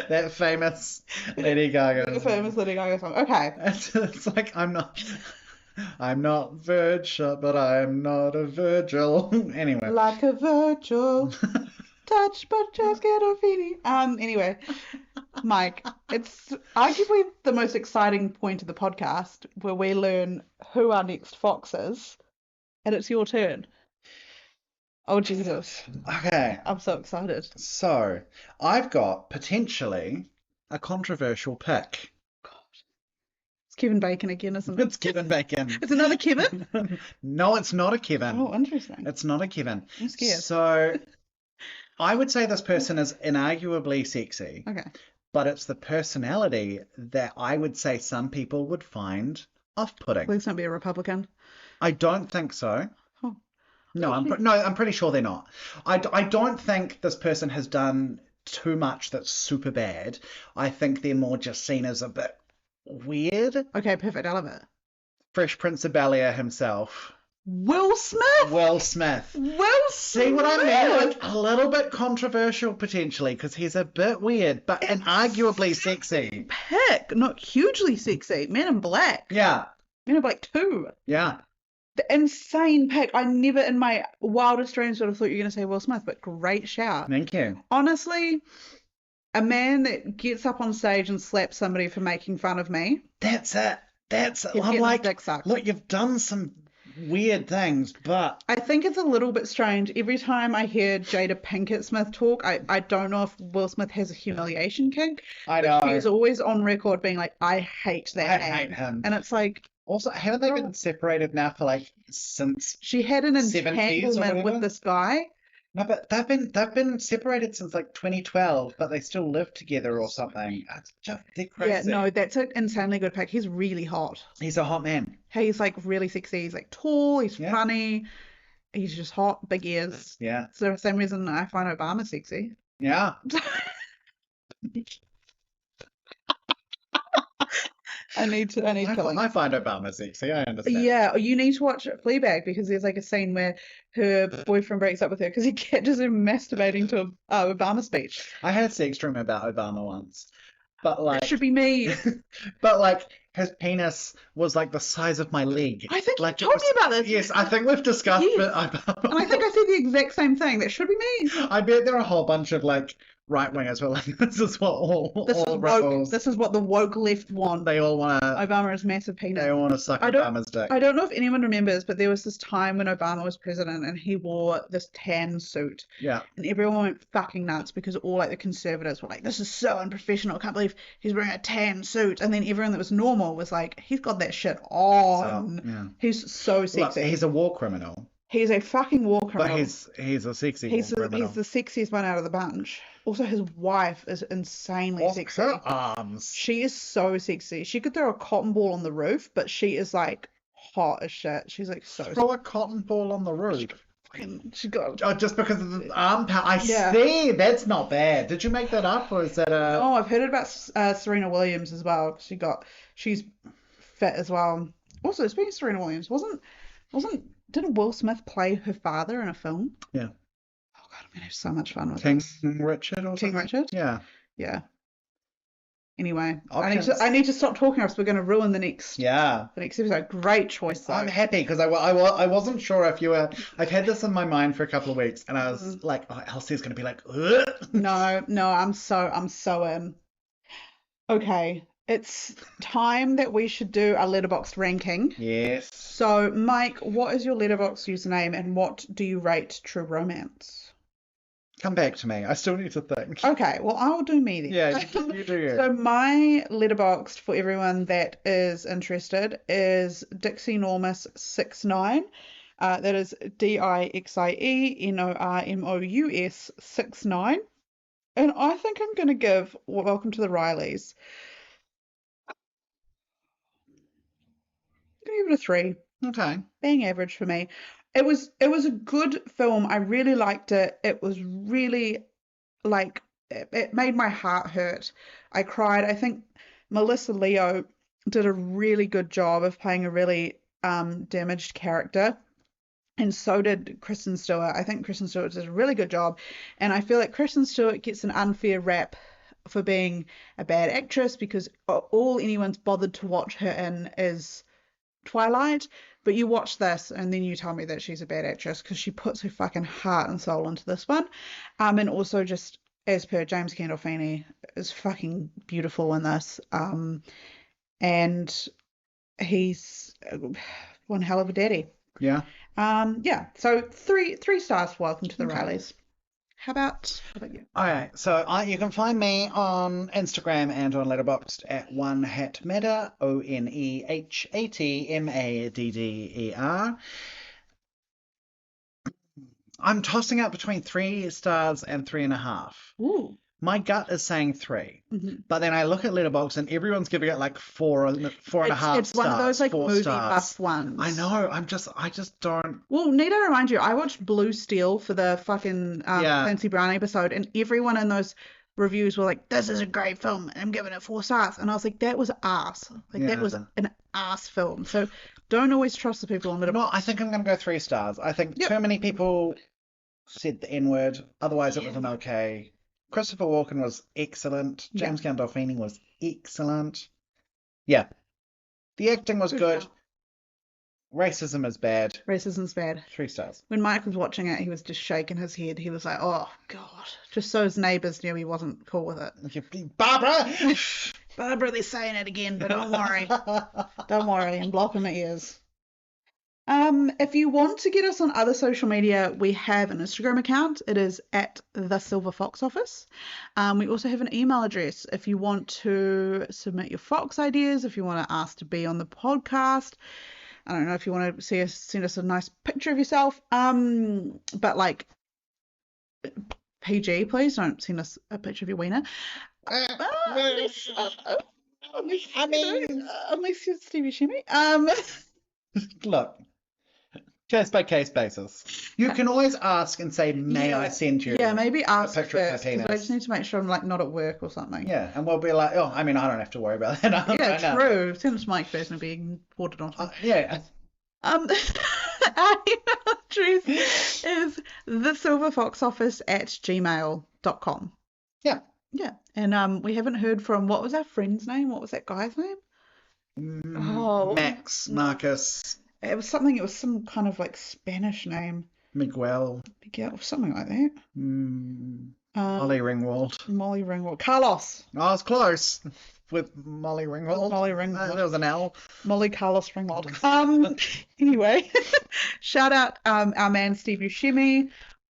That famous Lady Gaga. The famous Lady Gaga song. Okay. It's like I'm not Verge, but I'm not a Virgil. Anyway. Like a Virgil. Touch but just Gandolfini. Anyway, Mike, it's arguably the most exciting point of the podcast where we learn who our next fox is, and it's your turn. Oh, Jesus. Okay. I'm so excited. So, I've got potentially a controversial pick. God. It's Kevin Bacon again, isn't it? It's Kevin Bacon. It's another Kevin? No, it's not a Kevin. Oh, interesting. It's not a Kevin. I'm scared. So, I would say this person is inarguably sexy. Okay. But it's the personality that I would say some people would find off-putting. Please don't be a Republican. I don't think so. Oh. No, I'm pretty sure they're not. I don't think this person has done too much that's super bad. I think they're more just seen as a bit weird. Okay, perfect. I love it. Fresh Prince of Bel-Air himself. Will Smith? Will Smith. See what I mean? Like, a little bit controversial potentially because he's a bit weird, but arguably sexy. Pick, not hugely sexy. Men in Black. Yeah. Men in Black 2. Yeah. The insane pick. I never in my wildest dreams would have thought you were going to say Will Smith, but great shout. Thank you. Honestly, a man that gets up on stage and slaps somebody for making fun of me. That's it. I'm like, look, you've done some weird things, but I think it's a little bit strange. Every time I hear Jada Pinkett Smith talk, I don't know if Will Smith has a humiliation kink. I know. He's always on record being like, I hate that man. I hate him. And it's like, also, haven't they been separated now for like since she had an 70s entanglement with this guy? No, but they've been separated since like 2012, but they still live together or something. It's just, they're crazy. Yeah, no, that's an insanely good pick. He's really hot. He's a hot man. He's like really sexy. He's like tall. He's funny. He's just hot, big ears. Yeah. So for the same reason I find Obama sexy. Yeah. I need killing. I find Obama sexy. I understand. Yeah, you need to watch Fleabag because there's like a scene where her boyfriend breaks up with her because he catches her masturbating to a Obama speech. I had a sex dream about Obama once, but like That should be me. But like his penis was like the size of my leg. I think like you told me about this. Yes, I think we've discussed it. And I think I said the exact same thing. That should be me. I bet there are a whole bunch of like right wingers who are like, this is what This is what the woke left want. They all want to. Obama's massive penis. They all want to suck Obama's dick. I don't know if anyone remembers, but there was this time when Obama was president and he wore this tan suit. Yeah. And everyone went fucking nuts because all like the conservatives were like, this is so unprofessional. I can't believe he's wearing a tan suit. And then everyone that was normal was like, he's got that shit on. So, yeah. He's so sexy. Look, he's a war criminal. He's a fucking war criminal. But he's a sexy war criminal. He's the sexiest one out of the bunch. Also, his wife is insanely sexy. Her arms. She is so sexy. She could throw a cotton ball on the roof, but she is like hot as shit. She's like so. Throw a cotton ball on the roof. She got. Oh, just because of the arm power. See. That's not bad. Did you make that up, or is that a? Oh, I've heard about Serena Williams as well. She's fit as well. Also, speaking of Serena Williams, didn't Will Smith play her father in a film? Yeah. Oh God, I'm gonna have so much fun with King this. Richard or King something? Richard? Yeah. Yeah. Anyway, Options. I need to stop talking, or else we're going to ruin the next episode. Great choice, though. I'm happy because I wasn't sure if you were. I've had this in my mind for a couple of weeks, and I was like, oh, Elsie's going to be like, ugh. No, I'm so in. Okay, it's time that we should do a letterboxd ranking. Yes. So, Mike, what is your letterboxd username, and what do you rate True Romance? Come back to me. I still need to think. Okay, well, I'll do me then. Yeah, you do you. So my letterboxd for everyone that is interested is Dixienormous69. That is Dixienormous 69. And I think I'm going to give Welcome to the Rileys. I'm going to give it a 3. Okay. Being average for me. It was a good film. I really liked it. It was really like it made my heart hurt. I cried. I think Melissa Leo did a really good job of playing a really damaged character. And so did Kristen Stewart. I think Kristen Stewart did a really good job. And I feel like Kristen Stewart gets an unfair rap for being a bad actress because all anyone's bothered to watch her in is Twilight. But you watch this and then you tell me that she's a bad actress because she puts her fucking heart and soul into this one. And also just as per James Gandolfini is fucking beautiful in this. And he's one hell of a daddy. Yeah. Yeah. So three stars for Welcome to the Rileys. How about you? Alright, so you can find me on Instagram and on Letterboxd at onehatmadder, ONEHATMADDER. I'm tossing out between 3 stars and 3.5. Ooh. My gut is saying 3, but then I look at Letterboxd and everyone's giving it like 4.5 stars. It's one of those like movie stars. buff ones. I know. I just don't. Well, need I remind you, I watched Blue Steel for the fucking Clancy Brown episode, and everyone in those reviews were like, "This is a great film," and I'm giving it 4 stars, and I was like, "That was ass. Like that was an ass film." So don't always trust the people on Letterboxd. No, I think I'm gonna go 3 stars. I think too many people said the N-word. Otherwise, it was an okay. Christopher Walken was excellent. James Gandolfini was excellent. Yeah. The acting was good. Racism is bad. Racism's bad. 3 stars. When Mike was watching it, he was just shaking his head. He was like, "Oh, God." Just so his neighbours knew he wasn't cool with it. Barbara! Barbara, they're saying it again, but don't worry. Don't worry, and block him at ears. If you want to get us on other social media, we have an Instagram account. It is at the Silver Fox Office. We also have an email address if you want to submit your Fox ideas, if you want to ask to be on the podcast. I don't know if you want to send us a nice picture of yourself. But like PG, please don't send us a picture of your wiener. Unless you're Stevie Shimmy. Look. Case by case basis. You can always ask and say, "May I send you?" Yeah, maybe ask a picture of my first, penis. I just need to make sure I'm like not at work or something. Yeah, and we'll be like, "Oh, I mean, I don't have to worry about that." Yeah, true. Send us Mike first and being forwarded on. Yeah. Our email address is thesilverfoxoffice@gmail.com. Yeah. Yeah, and we haven't heard from what was our friend's name? What was that guy's name? Max, Marcus. It was something. It was some kind of like Spanish name. Miguel, something like that. Molly Ringwald. Carlos. I was close with Molly Ringwald. There was an L. Molly Carlos Ringwald. Anyway, shout out our man Steve Buscemi.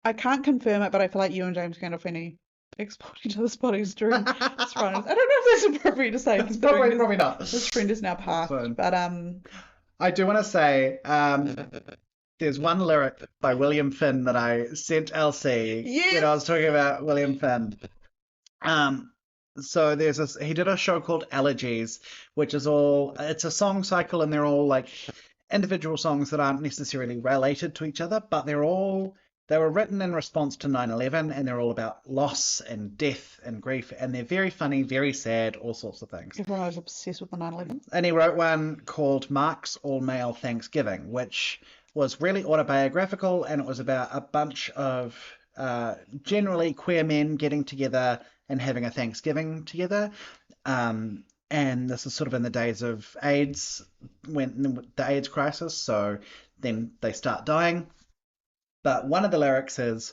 I can't confirm it, but I feel like you and James Gandolfini explored each other's bodies during his run. I don't know if that's appropriate to say. Probably not. His friend is now passed, but I do want to say, there's one lyric by William Finn that I sent Elsie when I was talking about William Finn. So he did a show called Allergies, which is it's a song cycle, and they're all like individual songs that aren't necessarily related to each other, but they were written in response to 9/11, and they're all about loss and death and grief, and they're very funny, very sad, all sorts of things. Everyone was obsessed with the 9/11. And he wrote one called Mark's All-Male Thanksgiving, which was really autobiographical, and it was about a bunch of generally queer men getting together and having a Thanksgiving together. And this is sort of in the days of AIDS, when the AIDS crisis, so then they start dying. But one of the lyrics is,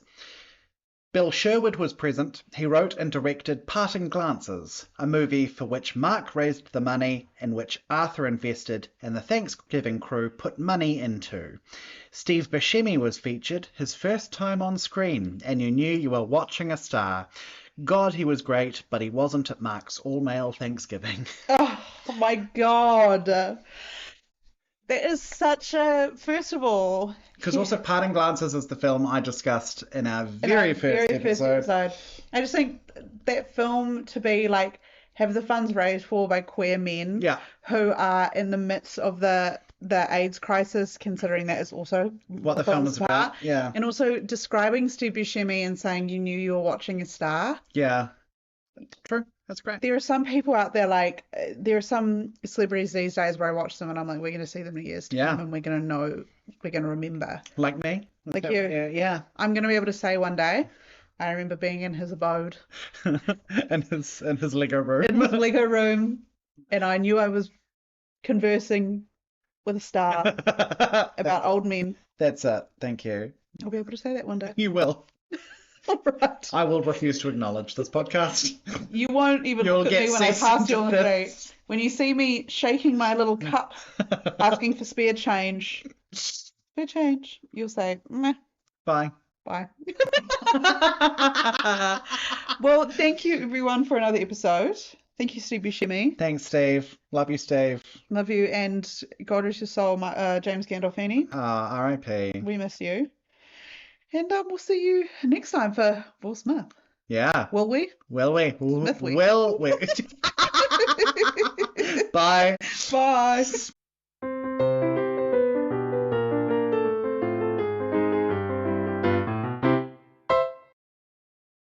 Bill Sherwood was present. He wrote and directed Parting Glances, a movie for which Mark raised the money, in which Arthur invested, and the Thanksgiving crew put money into. Steve Buscemi was featured, his first time on screen, and you knew you were watching a star. God, he was great, but he wasn't at Mark's all-male Thanksgiving. Oh my God. That is such a, first of all... Because also Parting Glances is the film I discussed in our very first episode. I just think that film to be like, have the funds raised for by queer men who are in the midst of the AIDS crisis, considering that is also what the film is about. Yeah. And also describing Steve Buscemi and saying you knew you were watching a star. Yeah. True. That's great. There are some people out there, like, there are some celebrities these days where I watch them and I'm like, we're going to see them in years to come and we're going to know, we're going to remember. Like me? Like you. Yeah. I'm going to be able to say one day, I remember being in his abode. in his Lego room. In his Lego room. And I knew I was conversing with a star about old men. That's it. Thank you. I'll be able to say that one day. You will. All right. I will refuse to acknowledge this podcast. You won't even look at me when I pass you on the street. When you see me shaking my little cup, asking for spare change, you'll say, meh. Bye. Bye. Well, thank you everyone for another episode. Thank you, Steve Buscemi. Thanks, Steve. Love you, Steve. Love you, and God rest your soul, James Gandolfini. R.I.P. We miss you. And we'll see you next time for Will Smith. Yeah. Will we? Will we? Smith we. Will we? Bye. Bye.